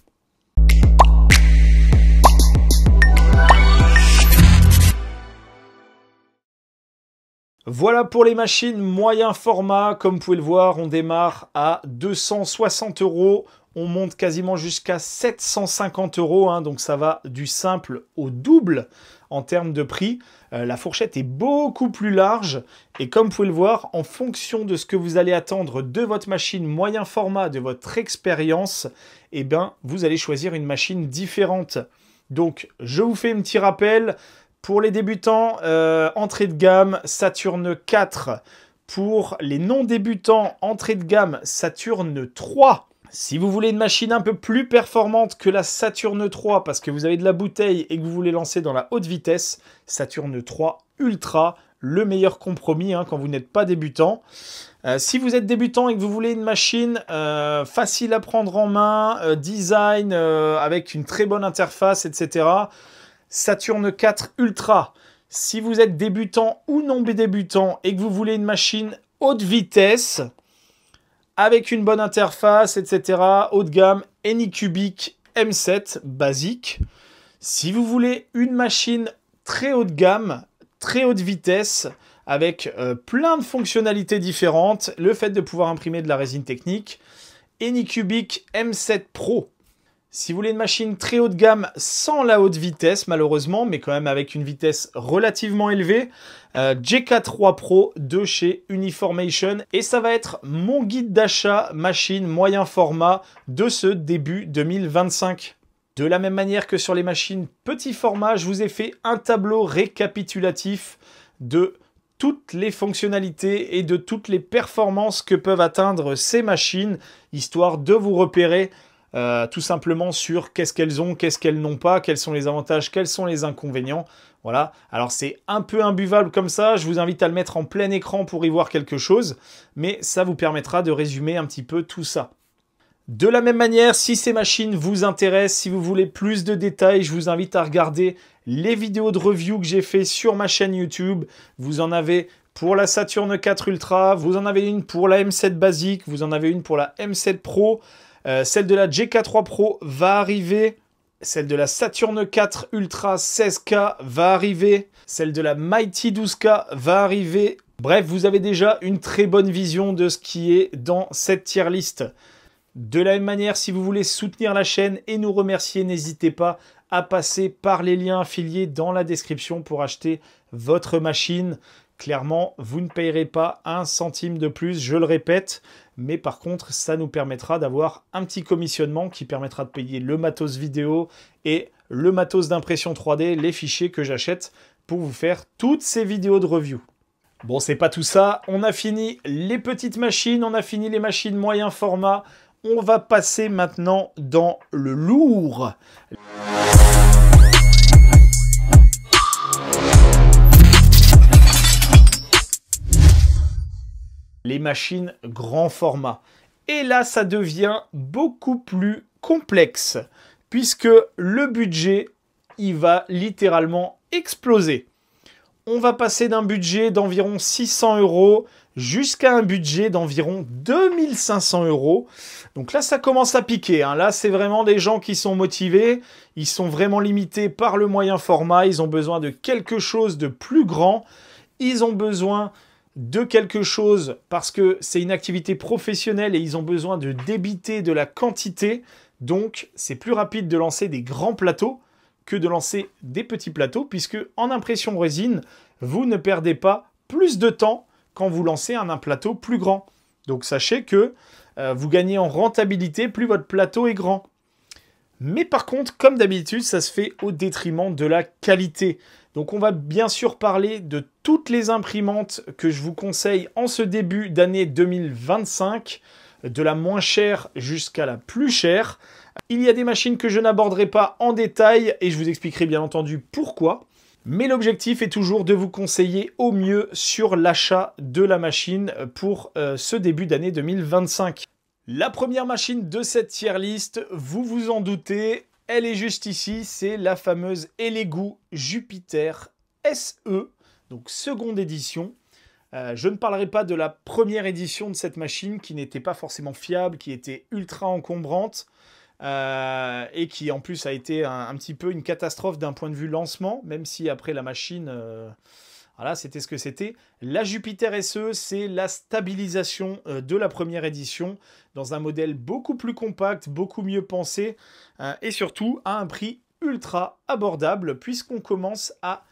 Voilà pour les machines moyen format. Comme vous pouvez le voir, on démarre à 260 €. On monte quasiment jusqu'à 750 €. Hein, donc ça va du simple au double en termes de prix. La fourchette est beaucoup plus large. Et comme vous pouvez le voir, en fonction de ce que vous allez attendre de votre machine moyen format, de votre expérience, eh bien, vous allez choisir une machine différente. Donc, je vous fais un petit rappel. Pour les débutants, entrée de gamme, Saturn 4. Pour les non-débutants, entrée de gamme, Saturn 3. Si vous voulez une machine un peu plus performante que la Saturn 3, parce que vous avez de la bouteille et que vous voulez lancer dans la haute vitesse, Saturn 3 Ultra, le meilleur compromis hein, quand vous n'êtes pas débutant. Si vous êtes débutant et que vous voulez une machine facile à prendre en main, design avec une très bonne interface, etc., Saturn 4 Ultra. Si vous êtes débutant ou non débutant et que vous voulez une machine haute vitesse, avec une bonne interface, etc., haut de gamme, Anycubic M7 basique. Si vous voulez une machine très haut de gamme, très haute vitesse, avec plein de fonctionnalités différentes. Le fait de pouvoir imprimer de la résine technique. Anycubic M7 Pro. Si vous voulez une machine très haut de gamme sans la haute vitesse, malheureusement, mais quand même avec une vitesse relativement élevée, JK3 Pro de chez Uniformation. Et ça va être mon guide d'achat machine moyen format de ce début 2025. De la même manière que sur les machines petit format, je vous ai fait un tableau récapitulatif de toutes les fonctionnalités et de toutes les performances que peuvent atteindre ces machines, histoire de vous repérer tout simplement sur qu'est-ce qu'elles ont, qu'est-ce qu'elles n'ont pas, quels sont les avantages, quels sont les inconvénients. Voilà, alors c'est un peu imbuvable comme ça, je vous invite à le mettre en plein écran pour y voir quelque chose, mais ça vous permettra de résumer un petit peu tout ça. De la même manière, si ces machines vous intéressent, si vous voulez plus de détails, je vous invite à regarder les vidéos de review que j'ai fait sur ma chaîne YouTube. Vous en avez pour la Saturn 4 Ultra, vous en avez une pour la M7 basique, vous en avez une pour la M7 Pro. Celle de la JK3 Pro va arriver. Celle de la Saturn 4 Ultra 16K va arriver. Celle de la Mighty 12K va arriver. Bref, vous avez déjà une très bonne vision de ce qui est dans cette tier list. De la même manière, si vous voulez soutenir la chaîne et nous remercier, n'hésitez pas à passer par les liens affiliés dans la description pour acheter votre machine. Clairement, vous ne payerez pas un centime de plus, je le répète. Mais par contre, ça nous permettra d'avoir un petit commissionnement qui permettra de payer le matos vidéo et le matos d'impression 3D, les fichiers que j'achète pour vous faire toutes ces vidéos de review. Bon, c'est pas tout ça. On a fini les petites machines, on a fini les machines moyen format. On va passer maintenant dans le lourd. Les machines grand format. Et là, ça devient beaucoup plus complexe, puisque le budget, il va littéralement exploser. On va passer d'un budget d'environ 600 € jusqu'à un budget d'environ 2500 €. Donc là, ça commence à piquer. Là, c'est vraiment des gens qui sont motivés. Ils sont vraiment limités par le moyen format. Ils ont besoin de quelque chose de plus grand. Ils ont besoin de quelque chose parce que c'est une activité professionnelle et ils ont besoin de débiter de la quantité. Donc, c'est plus rapide de lancer des grands plateaux que de lancer des petits plateaux, puisque en impression résine, vous ne perdez pas plus de temps quand vous lancez un plateau plus grand. Donc sachez que vous gagnez en rentabilité plus votre plateau est grand. Mais par contre, comme d'habitude, ça se fait au détriment de la qualité. Donc on va bien sûr parler de toutes les imprimantes que je vous conseille en ce début d'année 2025, de la moins chère jusqu'à la plus chère. Il y a des machines que je n'aborderai pas en détail et je vous expliquerai bien entendu pourquoi. Mais l'objectif est toujours de vous conseiller au mieux sur l'achat de la machine pour ce début d'année 2025. La première machine de cette tier list, vous vous en doutez, elle est juste ici, c'est la fameuse Elegoo Jupiter SE, donc seconde édition. Je ne parlerai pas de la première édition de cette machine qui n'était pas forcément fiable, qui était ultra encombrante et qui en plus a été un petit peu une catastrophe d'un point de vue lancement, même si après la machine, voilà, c'était ce que c'était. La Jupiter SE, c'est la stabilisation de la première édition dans un modèle beaucoup plus compact, beaucoup mieux pensé et surtout à un prix ultra abordable puisqu'on commence à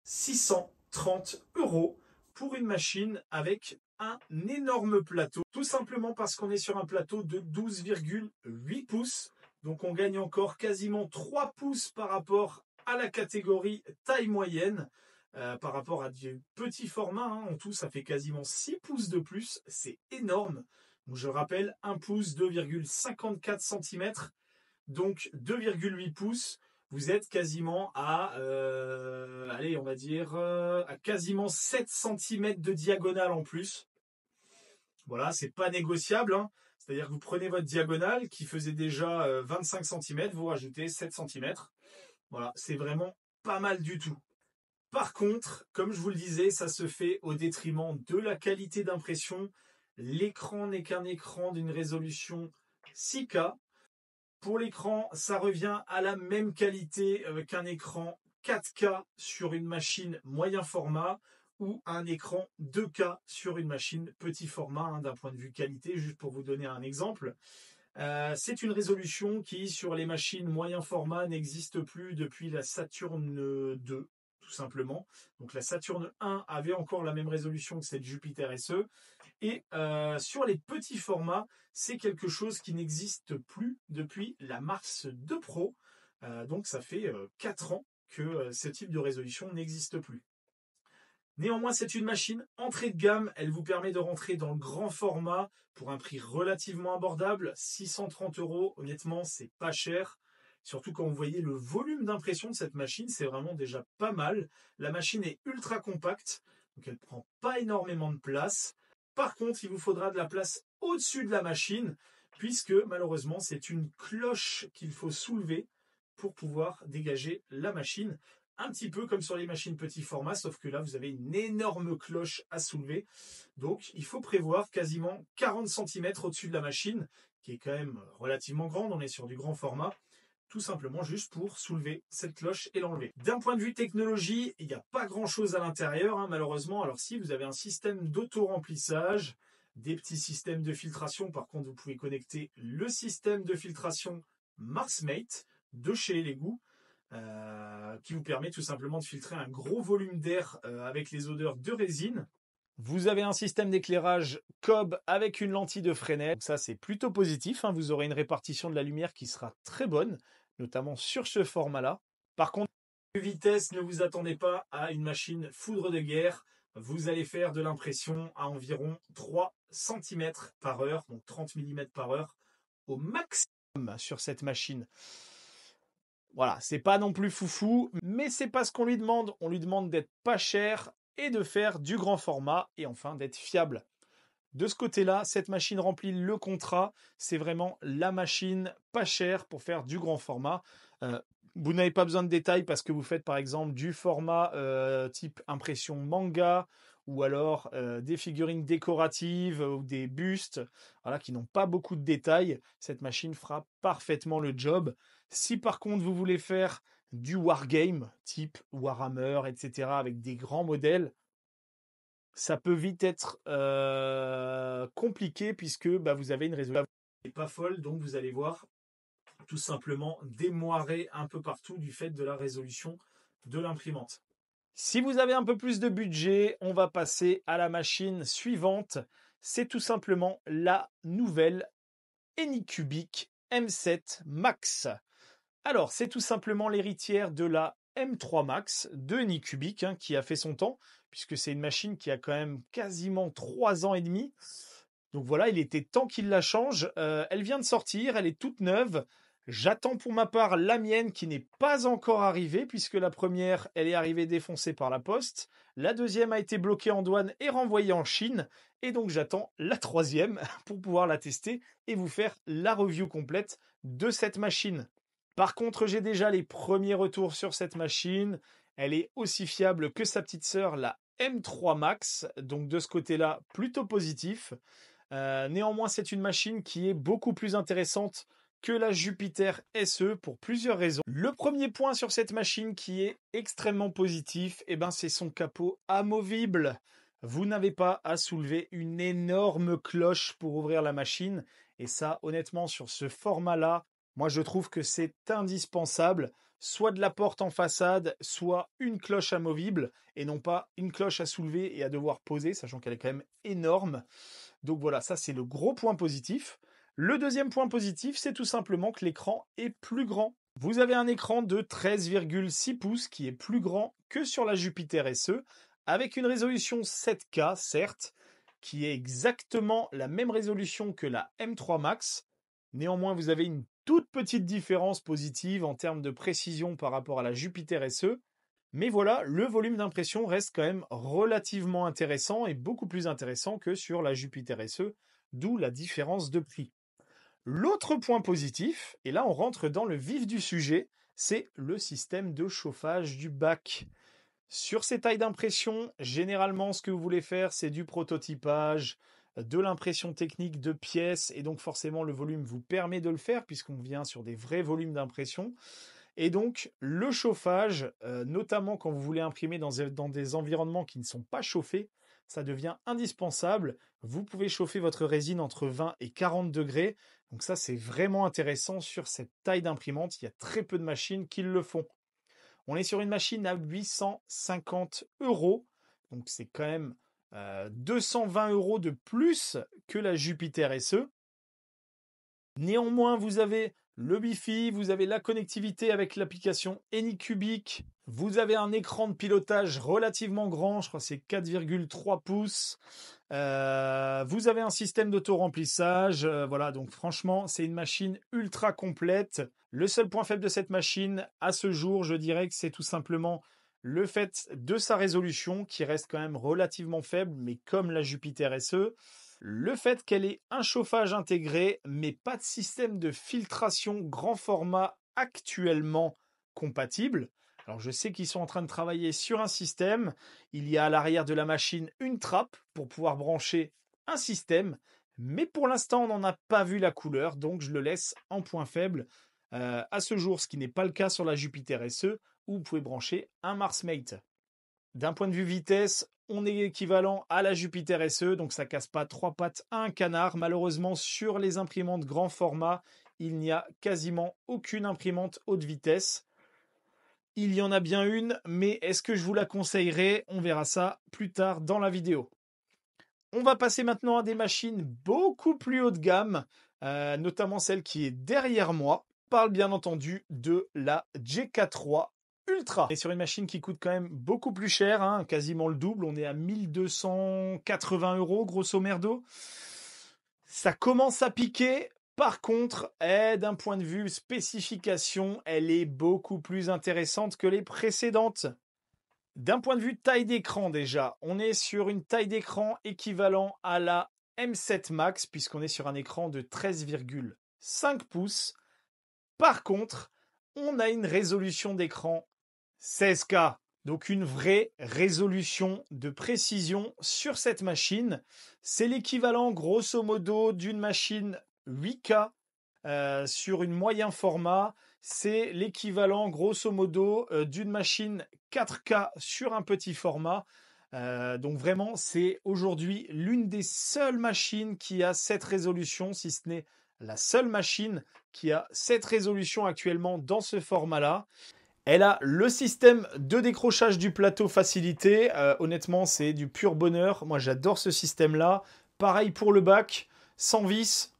630 € pour une machine avec un énorme plateau, tout simplement parce qu'on est sur un plateau de 12,8 pouces, donc on gagne encore quasiment 3 pouces par rapport à la catégorie taille moyenne, par rapport à du petit format, en tout ça fait quasiment 6 pouces de plus, c'est énorme. Donc, je rappelle, 1 pouce, 2,54 cm, donc 2,8 pouces. Vous êtes quasiment à, allez, on va dire, à quasiment 7 cm de diagonale en plus. Voilà, c'est pas négociable. C'est-à-dire que vous prenez votre diagonale qui faisait déjà 25 cm, vous rajoutez 7 cm. Voilà, c'est vraiment pas mal du tout. Par contre, comme je vous le disais, ça se fait au détriment de la qualité d'impression. L'écran n'est qu'un écran d'une résolution 6K. Pour l'écran, ça revient à la même qualité qu'un écran 4K sur une machine moyen format ou un écran 2K sur une machine petit format, hein, d'un point de vue qualité, juste pour vous donner un exemple. C'est une résolution qui, sur les machines moyen format, n'existe plus depuis la Saturn 2, tout simplement. Donc la Saturn 1 avait encore la même résolution que cette Jupiter SE. Et sur les petits formats, c'est quelque chose qui n'existe plus depuis la Mars 2 Pro. Donc ça fait 4 ans que ce type de résolution n'existe plus. Néanmoins, c'est une machine entrée de gamme. Elle vous permet de rentrer dans le grand format pour un prix relativement abordable. 630 €, honnêtement, c'est pas cher. Surtout quand vous voyez le volume d'impression de cette machine, c'est vraiment déjà pas mal. La machine est ultra compacte, donc elle prend pas énormément de place. Par contre, il vous faudra de la place au-dessus de la machine, puisque malheureusement, c'est une cloche qu'il faut soulever pour pouvoir dégager la machine. Un petit peu comme sur les machines petit format, sauf que là, vous avez une énorme cloche à soulever. Donc, il faut prévoir quasiment 40 cm au-dessus de la machine, qui est quand même relativement grande. On est sur du grand format, tout simplement juste pour soulever cette cloche et l'enlever. D'un point de vue technologie, il n'y a pas grand-chose à l'intérieur, hein, malheureusement. Alors si, vous avez un système d'auto-remplissage, des petits systèmes de filtration. Par contre, vous pouvez connecter le système de filtration MarsMate de chez Legout, qui vous permet tout simplement de filtrer un gros volume d'air avec les odeurs de résine. Vous avez un système d'éclairage Cobb avec une lentille de Fresnel. Donc ça, c'est plutôt positif, hein. Vous aurez une répartition de la lumière qui sera très bonne, notamment sur ce format-là. Par contre, vitesse, ne vous attendez pas à une machine foudre de guerre. Vous allez faire de l'impression à environ 3 cm par heure, donc 30 mm par heure au maximum sur cette machine. Voilà, c'est pas non plus foufou, mais c'est pas ce qu'on lui demande. On lui demande d'être pas cher et de faire du grand format et enfin d'être fiable. De ce côté-là, cette machine remplit le contrat. C'est vraiment la machine pas chère pour faire du grand format. Vous n'avez pas besoin de détails parce que vous faites par exemple du format type impression manga ou alors des figurines décoratives ou des bustes, voilà, qui n'ont pas beaucoup de détails. Cette machine fera parfaitement le job. Si par contre vous voulez faire du wargame type Warhammer, etc., avec des grands modèles, ça peut vite être compliqué puisque vous avez une résolution qui n'est pas folle, donc vous allez voir tout simplement démoirer un peu partout du fait de la résolution de l'imprimante. Si vous avez un peu plus de budget, on va passer à la machine suivante. C'est tout simplement la nouvelle Anycubic M7 Max. Alors, c'est tout simplement l'héritière de la M3 Max de Anycubic, hein, qui a fait son temps, puisque c'est une machine qui a quand même quasiment 3 ans et demi. Donc voilà, il était temps qu'il la change. Elle vient de sortir, elle est toute neuve. J'attends pour ma part la mienne qui n'est pas encore arrivée, puisque la première, elle est arrivée défoncée par la poste. La deuxième a été bloquée en douane et renvoyée en Chine. Et donc j'attends la troisième pour pouvoir la tester et vous faire la review complète de cette machine. Par contre, j'ai déjà les premiers retours sur cette machine. Elle est aussi fiable que sa petite sœur, la M3 Max. Donc de ce côté-là, plutôt positif. Néanmoins, c'est une machine qui est beaucoup plus intéressante que la Jupiter SE pour plusieurs raisons. Le premier point sur cette machine qui est extrêmement positif, c'est son capot amovible. Vous n'avez pas à soulever une énorme cloche pour ouvrir la machine. Et ça, honnêtement, sur ce format-là, moi je trouve que c'est indispensable. Soit de la porte en façade, soit une cloche amovible, et non pas une cloche à soulever et à devoir poser, sachant qu'elle est quand même énorme. Donc voilà, ça c'est le gros point positif. Le deuxième point positif, c'est tout simplement que l'écran est plus grand. Vous avez un écran de 13,6 pouces qui est plus grand que sur la Jupiter SE, avec une résolution 7K, certes, qui est exactement la même résolution que la M3 Max. Néanmoins, vous avez une toute petite différence positive en termes de précision par rapport à la Jupiter SE. Mais voilà, le volume d'impression reste quand même relativement intéressant et beaucoup plus intéressant que sur la Jupiter SE, d'où la différence de prix. L'autre point positif, et là on rentre dans le vif du sujet, c'est le système de chauffage du bac. Sur ces tailles d'impression, généralement ce que vous voulez faire, c'est du prototypage, de l'impression technique de pièces, et donc forcément le volume vous permet de le faire puisqu'on vient sur des vrais volumes d'impression. Et donc, le chauffage, notamment quand vous voulez imprimer dans des environnements qui ne sont pas chauffés, ça devient indispensable. Vous pouvez chauffer votre résine entre 20 et 40 degrés. Donc ça, c'est vraiment intéressant sur cette taille d'imprimante. Il y a très peu de machines qui le font. On est sur une machine à 850 euros. Donc c'est quand même 220 euros de plus que la Jupiter SE. Néanmoins, vous avez le Wi-Fi, vous avez la connectivité avec l'application AnyCubic, vous avez un écran de pilotage relativement grand, je crois que c'est 4,3 pouces. Vous avez un système d'auto-remplissage. Voilà, donc franchement, c'est une machine ultra complète. Le seul point faible de cette machine, à ce jour, je dirais que c'est tout simplement le fait de sa résolution, qui reste quand même relativement faible, mais comme la Jupiter SE. Le fait qu'elle ait un chauffage intégré, mais pas de système de filtration grand format actuellement compatible. Alors je sais qu'ils sont en train de travailler sur un système. Il y a à l'arrière de la machine une trappe pour pouvoir brancher un système. Mais pour l'instant, on n'en a pas vu la couleur, donc je le laisse en point faible à ce jour, ce qui n'est pas le cas sur la Jupiter SE, où vous pouvez brancher un MarsMate. D'un point de vue vitesse, on est équivalent à la Jupiter SE, donc ça casse pas trois pattes à un canard. Malheureusement, sur les imprimantes grand format, il n'y a quasiment aucune imprimante haute vitesse. Il y en a bien une, mais est-ce que je vous la conseillerais? On verra ça plus tard dans la vidéo. On va passer maintenant à des machines beaucoup plus haut de gamme, notamment celle qui est derrière moi. On parle bien entendu de la GK3 Ultra. Et sur une machine qui coûte quand même beaucoup plus cher, hein, quasiment le double, on est à 1280 euros grosso merdo. Ça commence à piquer. Par contre, d'un point de vue spécification, elle est beaucoup plus intéressante que les précédentes. D'un point de vue taille d'écran déjà, on est sur une taille d'écran équivalent à la M7 Max, puisqu'on est sur un écran de 13,5 pouces. Par contre, on a une résolution d'écran 16K, donc une vraie résolution de précision sur cette machine. C'est l'équivalent grosso modo d'une machine 8K sur une moyen format. C'est l'équivalent grosso modo d'une machine 4K sur un petit format. Donc vraiment, c'est aujourd'hui l'une des seules machines qui a cette résolution, si ce n'est la seule machine qui a cette résolution actuellement dans ce format-là. Elle a le système de décrochage du plateau facilité. Honnêtement, c'est du pur bonheur. Moi, j'adore ce système-là. Pareil pour le bac, sans vis,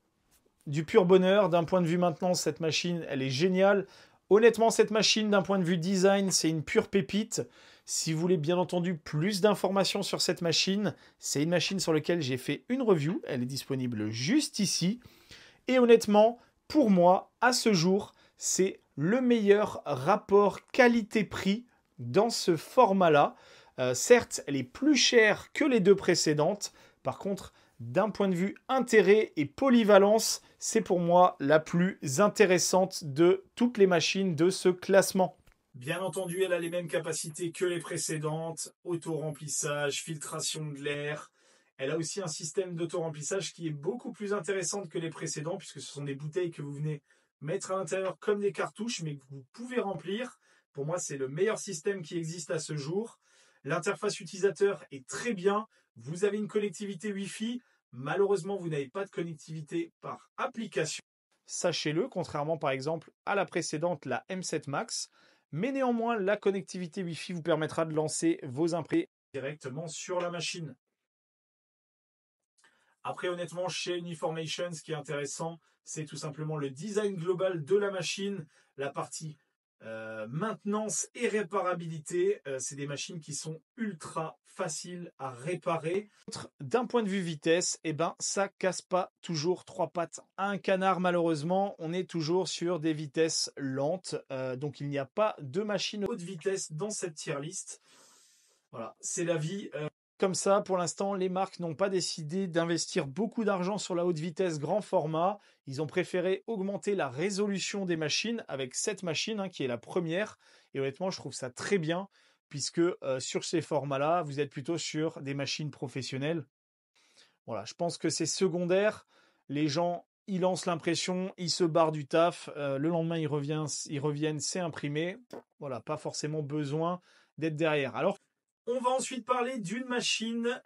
du pur bonheur. D'un point de vue maintenance, cette machine, elle est géniale. Honnêtement, cette machine, d'un point de vue design, c'est une pure pépite. Si vous voulez bien entendu plus d'informations sur cette machine, c'est une machine sur laquelle j'ai fait une review. Elle est disponible juste ici. Et honnêtement, pour moi, à ce jour, c'est le meilleur rapport qualité-prix dans ce format-là. Certes, elle est plus chère que les deux précédentes. Par contre, d'un point de vue intérêt et polyvalence, c'est pour moi la plus intéressante de toutes les machines de ce classement. Bien entendu, elle a les mêmes capacités que les précédentes. Auto-remplissage, filtration de l'air. Elle a aussi un système d'auto-remplissage qui est beaucoup plus intéressant que les précédents, puisque ce sont des bouteilles que vous venez mettre à l'intérieur comme des cartouches, mais que vous pouvez remplir. Pour moi, c'est le meilleur système qui existe à ce jour. L'interface utilisateur est très bien. Vous avez une connectivité Wi-Fi. Malheureusement, vous n'avez pas de connectivité par application. Sachez-le, contrairement par exemple à la précédente, la M7 Max. Mais néanmoins, la connectivité Wi-Fi vous permettra de lancer vos imprimantes directement sur la machine. Après, honnêtement, chez Uniformation, ce qui est intéressant, c'est tout simplement le design global de la machine, la partie maintenance et réparabilité. C'est des machines qui sont ultra faciles à réparer. D'un point de vue vitesse, eh ben, ça casse pas toujours trois pattes à un canard, malheureusement. On est toujours sur des vitesses lentes. Donc, il n'y a pas de machine haute vitesse dans cette tier list. Voilà, c'est la vie. Comme ça, pour l'instant, les marques n'ont pas décidé d'investir beaucoup d'argent sur la haute vitesse grand format. Ils ont préféré augmenter la résolution des machines avec cette machine qui est la première. Et honnêtement, je trouve ça très bien puisque sur ces formats-là, vous êtes plutôt sur des machines professionnelles. Voilà, je pense que c'est secondaire. Les gens, ils lancent l'impression, ils se barrent du taf, le lendemain ils reviennent, c'est imprimé. Voilà, pas forcément besoin d'être derrière. Alors, on va ensuite parler d'une machine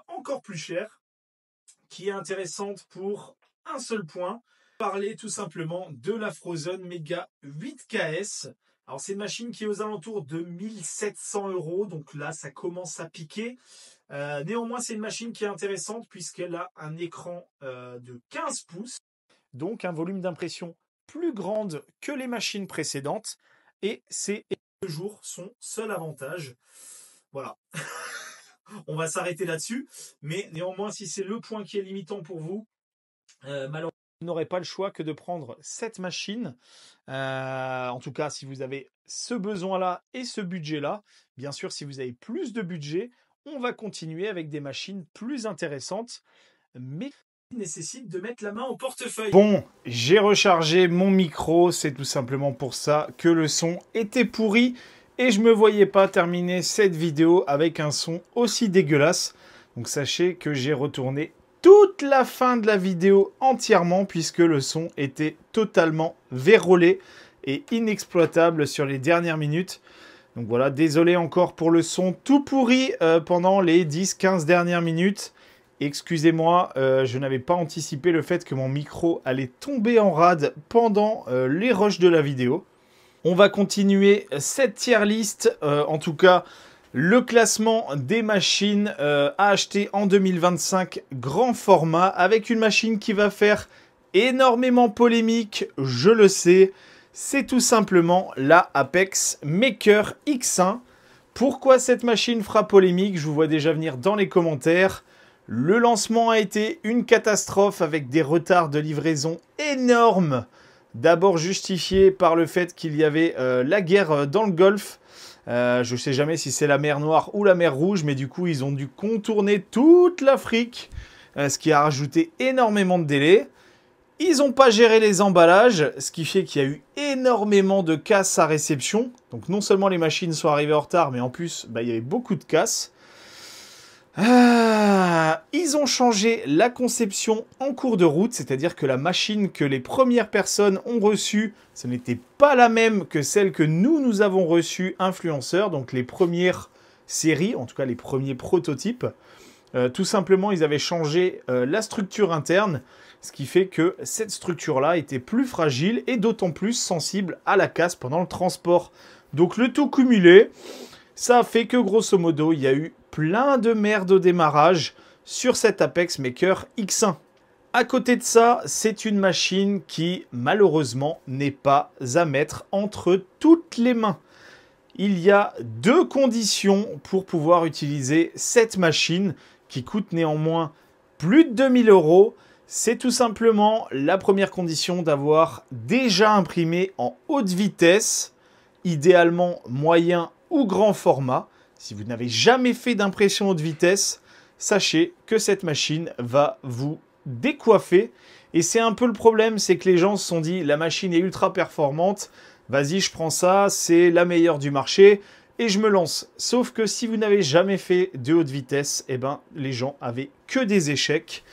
encore plus chère, qui est intéressante pour un seul point. Parler tout simplement de la Phrozen Mega 8KS. Alors c'est une machine qui est aux alentours de 1700 €, donc là ça commence à piquer. Néanmoins c'est une machine qui est intéressante puisqu'elle a un écran de 15 pouces, donc un volume d'impression plus grande que les machines précédentes, et c'est toujours son seul avantage. Voilà. On va s'arrêter là-dessus, mais néanmoins si c'est le point qui est limitant pour vous, malheureusement vous n'aurez pas le choix que de prendre cette machine. En tout cas, si vous avez ce besoin-là et ce budget-là. Bien sûr, si vous avez plus de budget, on va continuer avec des machines plus intéressantes, mais qui nécessitent de mettre la main au portefeuille. Bon, j'ai rechargé mon micro, c'est tout simplement pour ça que le son était pourri et je ne me voyais pas terminer cette vidéo avec un son aussi dégueulasse. Donc sachez que j'ai retourné toute la fin de la vidéo entièrement puisque le son était totalement vérolé et inexploitable sur les dernières minutes. Donc voilà, désolé encore pour le son tout pourri pendant les 10-15 dernières minutes. Excusez-moi, je n'avais pas anticipé le fait que mon micro allait tomber en rade pendant les rushs de la vidéo. On va continuer cette tier list, en tout cas le classement des machines à acheter en 2025 grand format, avec une machine qui va faire énormément polémique, je le sais. C'est tout simplement la Apex Maker X1. Pourquoi cette machine fera polémique? Je vous vois déjà venir dans les commentaires. Le lancement a été une catastrophe avec des retards de livraison énormes. D'abord justifié par le fait qu'il y avait la guerre dans le Golfe. Je ne sais jamais si c'est la mer Noire ou la mer Rouge, mais du coup, ils ont dû contourner toute l'Afrique, ce qui a rajouté énormément de délais. Ils n'ont pas géré les emballages, ce qui fait qu'il y a eu énormément de casses à réception. Donc non seulement les machines sont arrivées en retard, mais en plus, il y avait beaucoup de casses. Ils ont changé la conception en cours de route, c'est-à-dire que la machine que les premières personnes ont reçue, ce n'était pas la même que celle que nous avons reçue influenceurs, donc les premières séries, en tout cas les premiers prototypes. Tout simplement, ils avaient changé la structure interne, ce qui fait que cette structure-là était plus fragile et d'autant plus sensible à la casse pendant le transport. Donc le tout cumulé, ça a fait que grosso modo, il y a eu plein de merde au démarrage sur cette Apex Maker X1. À côté de ça, c'est une machine qui, malheureusement, n'est pas à mettre entre toutes les mains. Il y a deux conditions pour pouvoir utiliser cette machine qui coûte néanmoins plus de 2000 €. C'est tout simplement la première condition d'avoir déjà imprimé en haute vitesse, idéalement moyen ou grand format. Si vous n'avez jamais fait d'impression haute vitesse, sachez que cette machine va vous décoiffer. Et c'est un peu le problème, c'est que les gens se sont dit la machine est ultra performante, vas-y je prends ça, c'est la meilleure du marché et je me lance. Sauf que si vous n'avez jamais fait de haute vitesse, eh ben, les gens avaient que des échecs.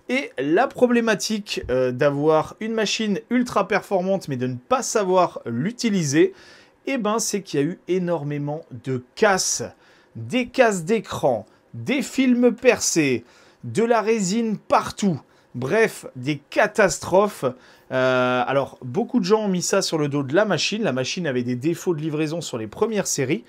Et la problématique d'avoir une machine ultra performante mais de ne pas savoir l'utiliser, eh ben, c'est qu'il y a eu énormément de casses. Des casses d'écran, des films percés, de la résine partout. Bref, des catastrophes. Alors, beaucoup de gens ont mis ça sur le dos de la machine. La machine avait des défauts de livraison sur les premières séries.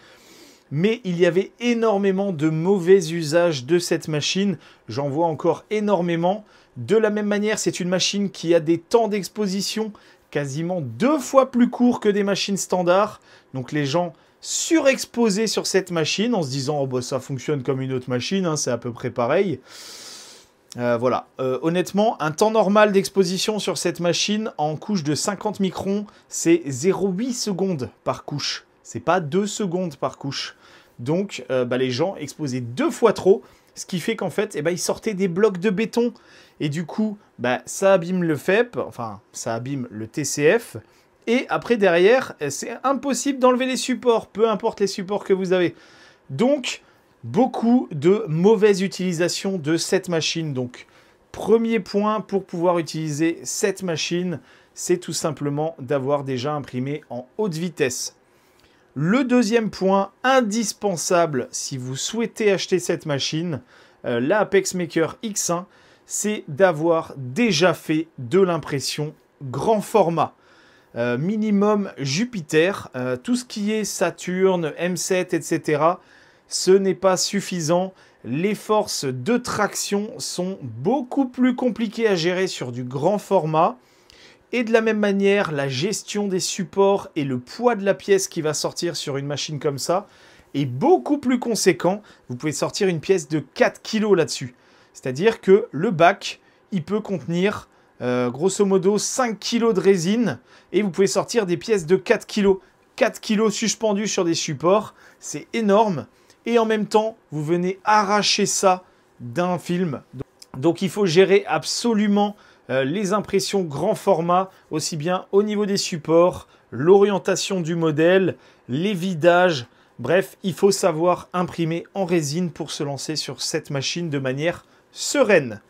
Mais il y avait énormément de mauvais usages de cette machine. J'en vois encore énormément. De la même manière, c'est une machine qui a des temps d'exposition quasiment 2 fois plus courts que des machines standards. Donc les gens surexposés sur cette machine en se disant oh, bah, ça fonctionne comme une autre machine, hein, c'est à peu près pareil. Voilà. Honnêtement, un temps normal d'exposition sur cette machine en couche de 50 microns, c'est 0,8 secondes par couche. C'est pas 2 secondes par couche. Donc, les gens exposaient 2 fois trop, ce qui fait qu'en fait, ils sortaient des blocs de béton. Et du coup, ça abîme le FEP, enfin, ça abîme le TCF. Et après, derrière, c'est impossible d'enlever les supports, peu importe les supports que vous avez. Donc, beaucoup de mauvaise utilisation de cette machine. Donc, Premier point pour pouvoir utiliser cette machine, c'est tout simplement d'avoir déjà imprimé en haute vitesse. Le deuxième point indispensable si vous souhaitez acheter cette machine, la Apex Maker X1, c'est d'avoir déjà fait de l'impression grand format. Minimum Jupiter, tout ce qui est Saturn, M7, etc., ce n'est pas suffisant. Les forces de traction sont beaucoup plus compliquées à gérer sur du grand format. Et de la même manière, la gestion des supports et le poids de la pièce qui va sortir sur une machine comme ça est beaucoup plus conséquent. Vous pouvez sortir une pièce de 4 kg là-dessus. C'est-à-dire que le bac, il peut contenir grosso modo 5 kg de résine et vous pouvez sortir des pièces de 4 kg. 4 kg suspendus sur des supports, c'est énorme. Et en même temps, vous venez arracher ça d'un film. Donc il faut gérer absolument les impressions grand format, aussi bien au niveau des supports, l'orientation du modèle, les vidages. Bref, il faut savoir imprimer en résine pour se lancer sur cette machine de manière sereine.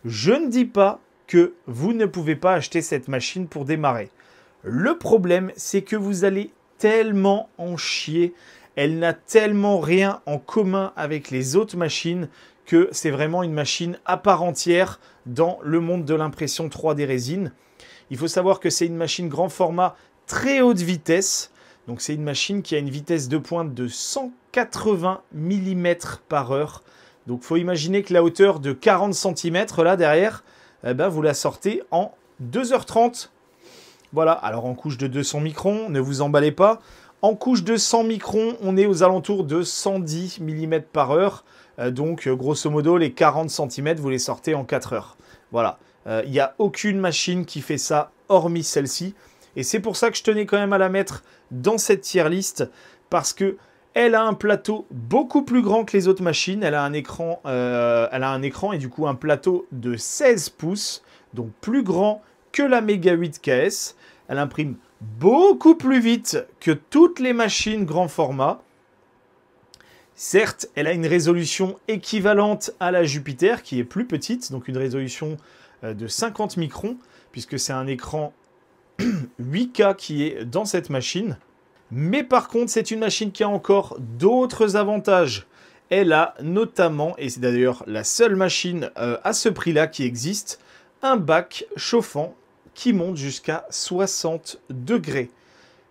Je ne dis pas que vous ne pouvez pas acheter cette machine pour démarrer. Le problème, c'est que vous allez tellement en chier. Elle n'a tellement rien en commun avec les autres machines que c'est vraiment une machine à part entière dans le monde de l'impression 3D résine. Il faut savoir que c'est une machine grand format très haute vitesse. Donc c'est une machine qui a une vitesse de pointe de 180 mm par heure. Donc il faut imaginer que la hauteur de 40 cm là derrière, vous la sortez en 2h30. Voilà, alors en couche de 200 microns, ne vous emballez pas. En couche de 100 microns, on est aux alentours de 110 mm par heure. Donc, grosso modo, les 40 cm, vous les sortez en 4 heures. Voilà. Il n'y a aucune machine qui fait ça, hormis celle-ci. Et c'est pour ça que je tenais quand même à la mettre dans cette tier list. Parce que elle a un plateau beaucoup plus grand que les autres machines. Elle a un écran, et du coup un plateau de 16 pouces. Donc, plus grand que la Mega 8 KS. Elle imprime beaucoup plus vite que toutes les machines grand format. Certes, elle a une résolution équivalente à la Jupiter, qui est plus petite, donc une résolution de 50 microns, puisque c'est un écran 8K qui est dans cette machine. Mais par contre, c'est une machine qui a encore d'autres avantages. Elle a notamment, et c'est d'ailleurs la seule machine à ce prix-là qui existe, un bac chauffant qui monte jusqu'à 60 degrés.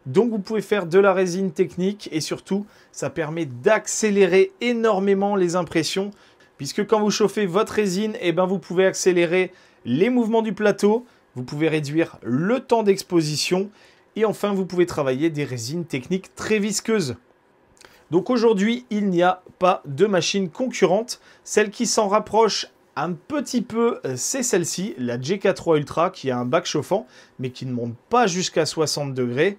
Donc vous pouvez faire de la résine technique et surtout ça permet d'accélérer énormément les impressions puisque quand vous chauffez votre résine, vous pouvez accélérer les mouvements du plateau, vous pouvez réduire le temps d'exposition et enfin vous pouvez travailler des résines techniques très visqueuses. Donc aujourd'hui il n'y a pas de machine concurrente, celle qui s'en rapproche un petit peu, c'est celle-ci, la GK3 Ultra, qui a un bac chauffant, mais qui ne monte pas jusqu'à 60 degrés.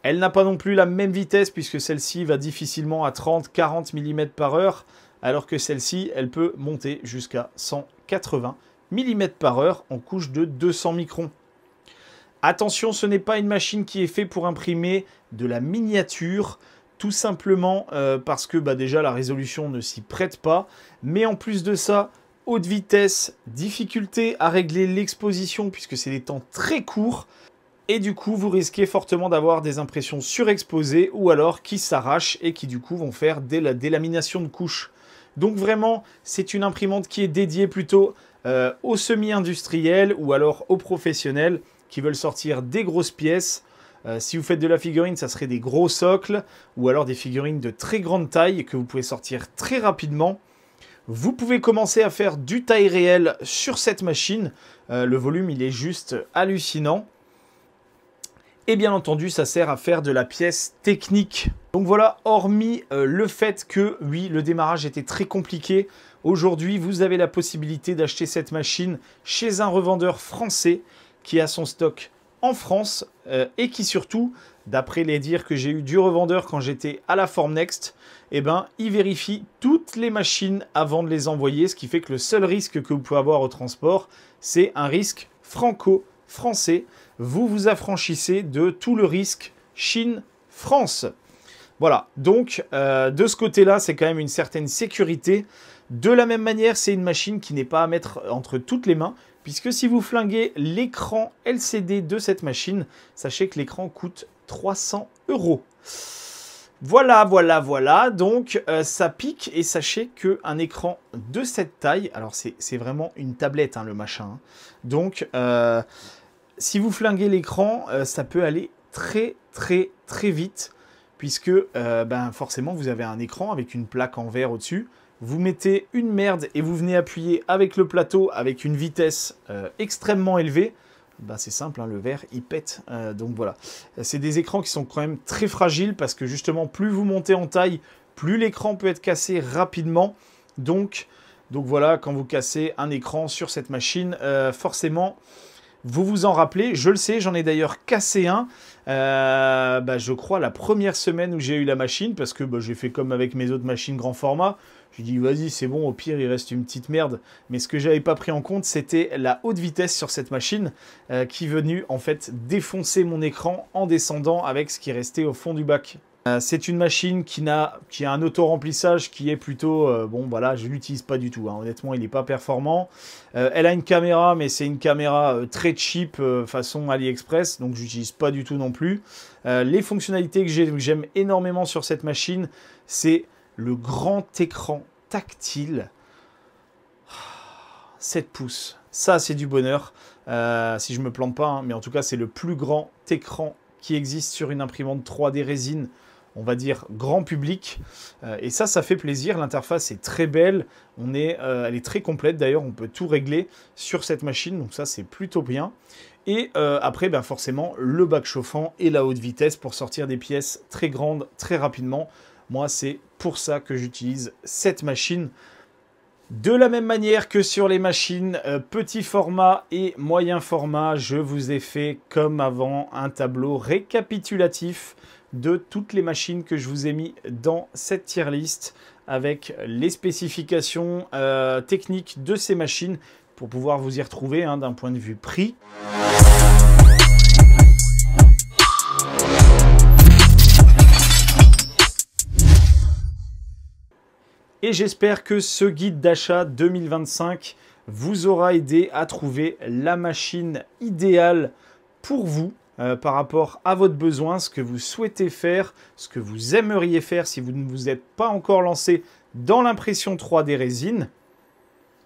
Elle n'a pas non plus la même vitesse, puisque celle-ci va difficilement à 30-40 mm par heure, alors que celle-ci, elle peut monter jusqu'à 180 mm par heure en couche de 200 microns. Attention, ce n'est pas une machine qui est faite pour imprimer de la miniature, tout simplement parce que déjà la résolution ne s'y prête pas, mais en plus de ça, haute vitesse, difficulté à régler l'exposition puisque c'est des temps très courts et du coup vous risquez fortement d'avoir des impressions surexposées ou alors qui s'arrachent et qui du coup vont faire la délamination de couches. Donc vraiment c'est une imprimante qui est dédiée plutôt aux semi-industriels ou alors aux professionnels qui veulent sortir des grosses pièces. Si vous faites de la figurine, ça serait des gros socles ou alors des figurines de très grande taille que vous pouvez sortir très rapidement. Vous pouvez commencer à faire du taille réelle sur cette machine. Le volume, il est juste hallucinant. Et bien entendu, ça sert à faire de la pièce technique. Donc voilà, hormis le fait que, oui, le démarrage était très compliqué, aujourd'hui, vous avez la possibilité d'acheter cette machine chez un revendeur français qui a son stock en France et qui surtout, d'après les dires que j'ai eu du revendeur quand j'étais à la Formnext, il vérifie toutes les machines avant de les envoyer, ce qui fait que le seul risque que vous pouvez avoir au transport, c'est un risque franco-français. Vous vous affranchissez de tout le risque Chine-France. Voilà, donc de ce côté-là, c'est quand même une certaine sécurité. De la même manière, c'est une machine qui n'est pas à mettre entre toutes les mains, puisque si vous flinguez l'écran LCD de cette machine, sachez que l'écran coûte 300 €. Voilà, voilà, voilà, donc ça pique, et sachez qu'un écran de cette taille, alors c'est vraiment une tablette hein, le machin, hein. Donc si vous flinguez l'écran, ça peut aller très très vite, puisque ben, forcément vous avez un écran avec une plaque en verre au-dessus, vous mettez une merde et vous venez appuyer avec le plateau avec une vitesse extrêmement élevée, ben, c'est simple, hein, le verre il pète, donc voilà. C'est des écrans qui sont quand même très fragiles, parce que justement plus vous montez en taille, plus l'écran peut être cassé rapidement, donc voilà, quand vous cassez un écran sur cette machine, forcément vous vous en rappelez. Je le sais, j'en ai d'ailleurs cassé un, bah, je crois la première semaine où j'ai eu la machine, parce que bah, j'ai fait comme avec mes autres machines grand format. J'ai dit vas-y c'est bon, au pire il reste une petite merde. Mais ce que j'avais pas pris en compte, c'était la haute vitesse sur cette machine, qui est venue en fait défoncer mon écran en descendant avec ce qui restait au fond du bac. C'est une machine qui a un auto-remplissage qui est plutôt... bon, voilà, je ne l'utilise pas du tout, hein. Honnêtement, il n'est pas performant. Elle a une caméra, mais c'est une caméra très cheap, façon AliExpress, donc je n'utilise pas du tout non plus. Les fonctionnalités que j'aime énormément sur cette machine, c'est le grand écran tactile. 7 pouces, ça c'est du bonheur. Si je ne me plante pas, hein, mais en tout cas, c'est le plus grand écran qui existe sur une imprimante 3D résine, on va dire grand public, et ça fait plaisir. L'interface est très belle, elle est très complète d'ailleurs, on peut tout régler sur cette machine, donc ça c'est plutôt bien. Et après ben forcément le bac chauffant et la haute vitesse pour sortir des pièces très grandes très rapidement. Moi c'est pour ça que j'utilise cette machine. De la même manière que sur les machines petit format et moyen format, je vous ai fait comme avant un tableau récapitulatif de toutes les machines que je vous ai mis dans cette tier list, avec les spécifications techniques de ces machines pour pouvoir vous y retrouver hein, d'un point de vue prix. Et j'espère que ce guide d'achat 2025 vous aura aidé à trouver la machine idéale pour vous par rapport à votre besoin, ce que vous souhaitez faire, ce que vous aimeriez faire si vous ne vous êtes pas encore lancé dans l'impression 3D résine.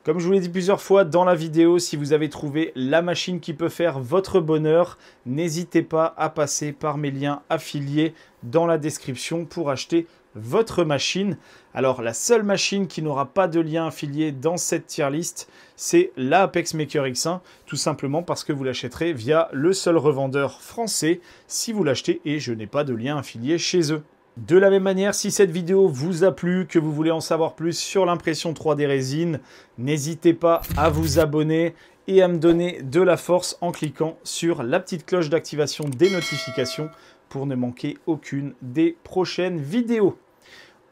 Comme je vous l'ai dit plusieurs fois dans la vidéo, si vous avez trouvé la machine qui peut faire votre bonheur, n'hésitez pas à passer par mes liens affiliés dans la description pour acheter votre machine. Alors la seule machine qui n'aura pas de lien affilié dans cette tier list, c'est la Apex Maker X1, tout simplement parce que vous l'achèterez via le seul revendeur français si vous l'achetez, et je n'ai pas de lien affilié chez eux. De la même manière, si cette vidéo vous a plu, que vous voulez en savoir plus sur l'impression 3D résine, n'hésitez pas à vous abonner et à me donner de la force en cliquant sur la petite cloche d'activation des notifications pour ne manquer aucune des prochaines vidéos.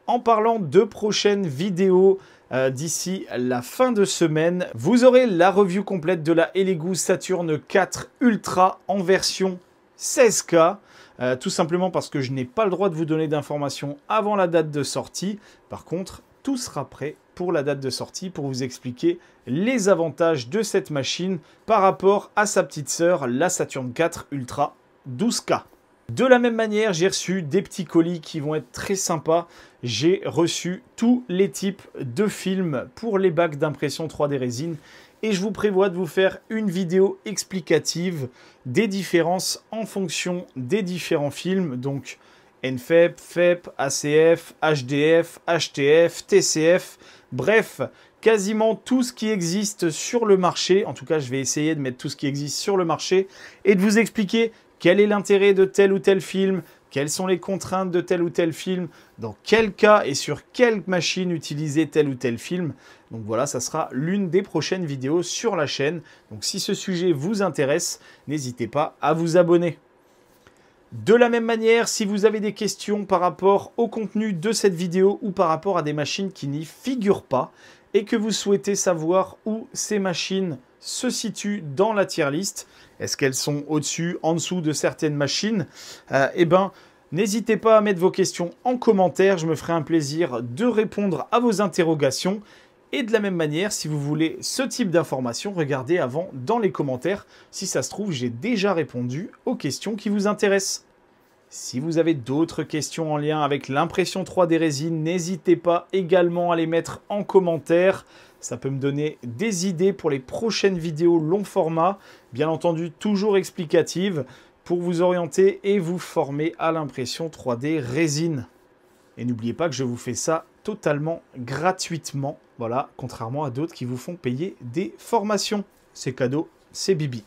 En parlant de prochaines vidéos, d'ici la fin de semaine, vous aurez la review complète de la Elegoo Saturn 4 Ultra en version 16K. Tout simplement parce que je n'ai pas le droit de vous donner d'informations avant la date de sortie. Par contre, tout sera prêt pour la date de sortie pour vous expliquer les avantages de cette machine par rapport à sa petite sœur, la Saturn 4 Ultra 12K. De la même manière, j'ai reçu des petits colis qui vont être très sympas. J'ai reçu tous les types de films pour les bacs d'impression 3D résine. Et je vous prévois de vous faire une vidéo explicative des différences en fonction des différents films. Donc NFEP, FEP, ACF, HDF, HTF, TCF, bref, quasiment tout ce qui existe sur le marché. En tout cas, je vais essayer de mettre tout ce qui existe sur le marché et de vous expliquer quel est l'intérêt de tel ou tel film, quelles sont les contraintes de tel ou tel film, dans quel cas et sur quelle machine utiliser tel ou tel film. Donc voilà, ça sera l'une des prochaines vidéos sur la chaîne. Donc si ce sujet vous intéresse, n'hésitez pas à vous abonner. De la même manière, si vous avez des questions par rapport au contenu de cette vidéo ou par rapport à des machines qui n'y figurent pas et que vous souhaitez savoir où ces machines se situent dans la tier list, est-ce qu'elles sont au-dessus, en dessous de certaines machines, eh ben, N'hésitez pas à mettre vos questions en commentaire, je me ferai un plaisir de répondre à vos interrogations. Et de la même manière, si vous voulez ce type d'informations, regardez avant dans les commentaires. Si ça se trouve, j'ai déjà répondu aux questions qui vous intéressent. Si vous avez d'autres questions en lien avec l'impression 3D résine, n'hésitez pas également à les mettre en commentaire. Ça peut me donner des idées pour les prochaines vidéos long format, bien entendu toujours explicatives, pour vous orienter et vous former à l'impression 3D résine. Et n'oubliez pas que je vous fais ça totalement gratuitement, voilà, contrairement à d'autres qui vous font payer des formations. C'est cadeau, c'est bibi.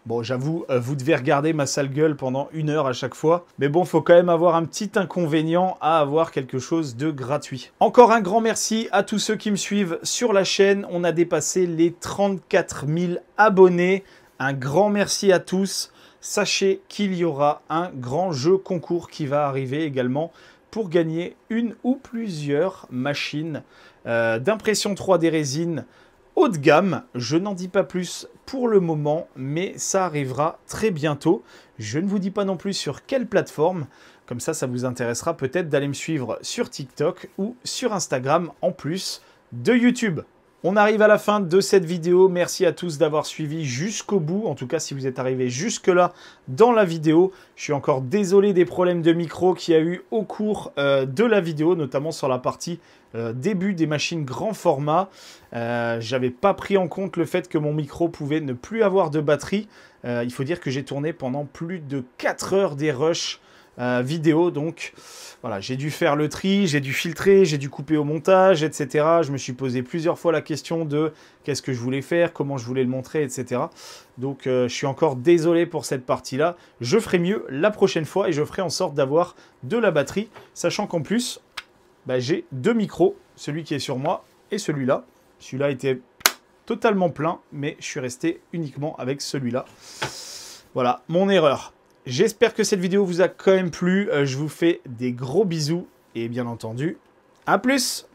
Bon, j'avoue, vous devez regarder ma sale gueule pendant 1 heure à chaque fois. Mais bon, faut quand même avoir un petit inconvénient à avoir quelque chose de gratuit. Encore un grand merci à tous ceux qui me suivent sur la chaîne. On a dépassé les 34 000 abonnés. Un grand merci à tous. Sachez qu'il y aura un grand jeu concours qui va arriver également pour gagner une ou plusieurs machines d'impression 3D résine haut de gamme. Je n'en dis pas plus pour le moment, mais ça arrivera très bientôt. Je ne vous dis pas non plus sur quelle plateforme. Comme ça vous intéressera peut-être d'aller me suivre sur TikTok ou sur Instagram en plus de YouTube. On arrive à la fin de cette vidéo. Merci à tous d'avoir suivi jusqu'au bout. En tout cas, si vous êtes arrivé jusque-là dans la vidéo. Je suis encore désolé des problèmes de micro qu'il y a eu au cours de la vidéo, notamment sur la partie début des machines grand format. J'avais pas pris en compte le fait que mon micro pouvait ne plus avoir de batterie. Il faut dire que j'ai tourné pendant plus de 4 heures des rushs vidéo, donc voilà, j'ai dû faire le tri, j'ai dû filtrer, j'ai dû couper au montage, etc. Je me suis posé plusieurs fois la question de qu'est-ce que je voulais faire, comment je voulais le montrer, etc. Donc je suis encore désolé pour cette partie-là. Je ferai mieux la prochaine fois et je ferai en sorte d'avoir de la batterie, sachant qu'en plus, j'ai 2 micros, celui qui est sur moi et celui-là. Celui-là était totalement plein, mais je suis resté uniquement avec celui-là. Voilà, mon erreur. J'espère que cette vidéo vous a quand même plu. Je vous fais des gros bisous et bien entendu, à plus!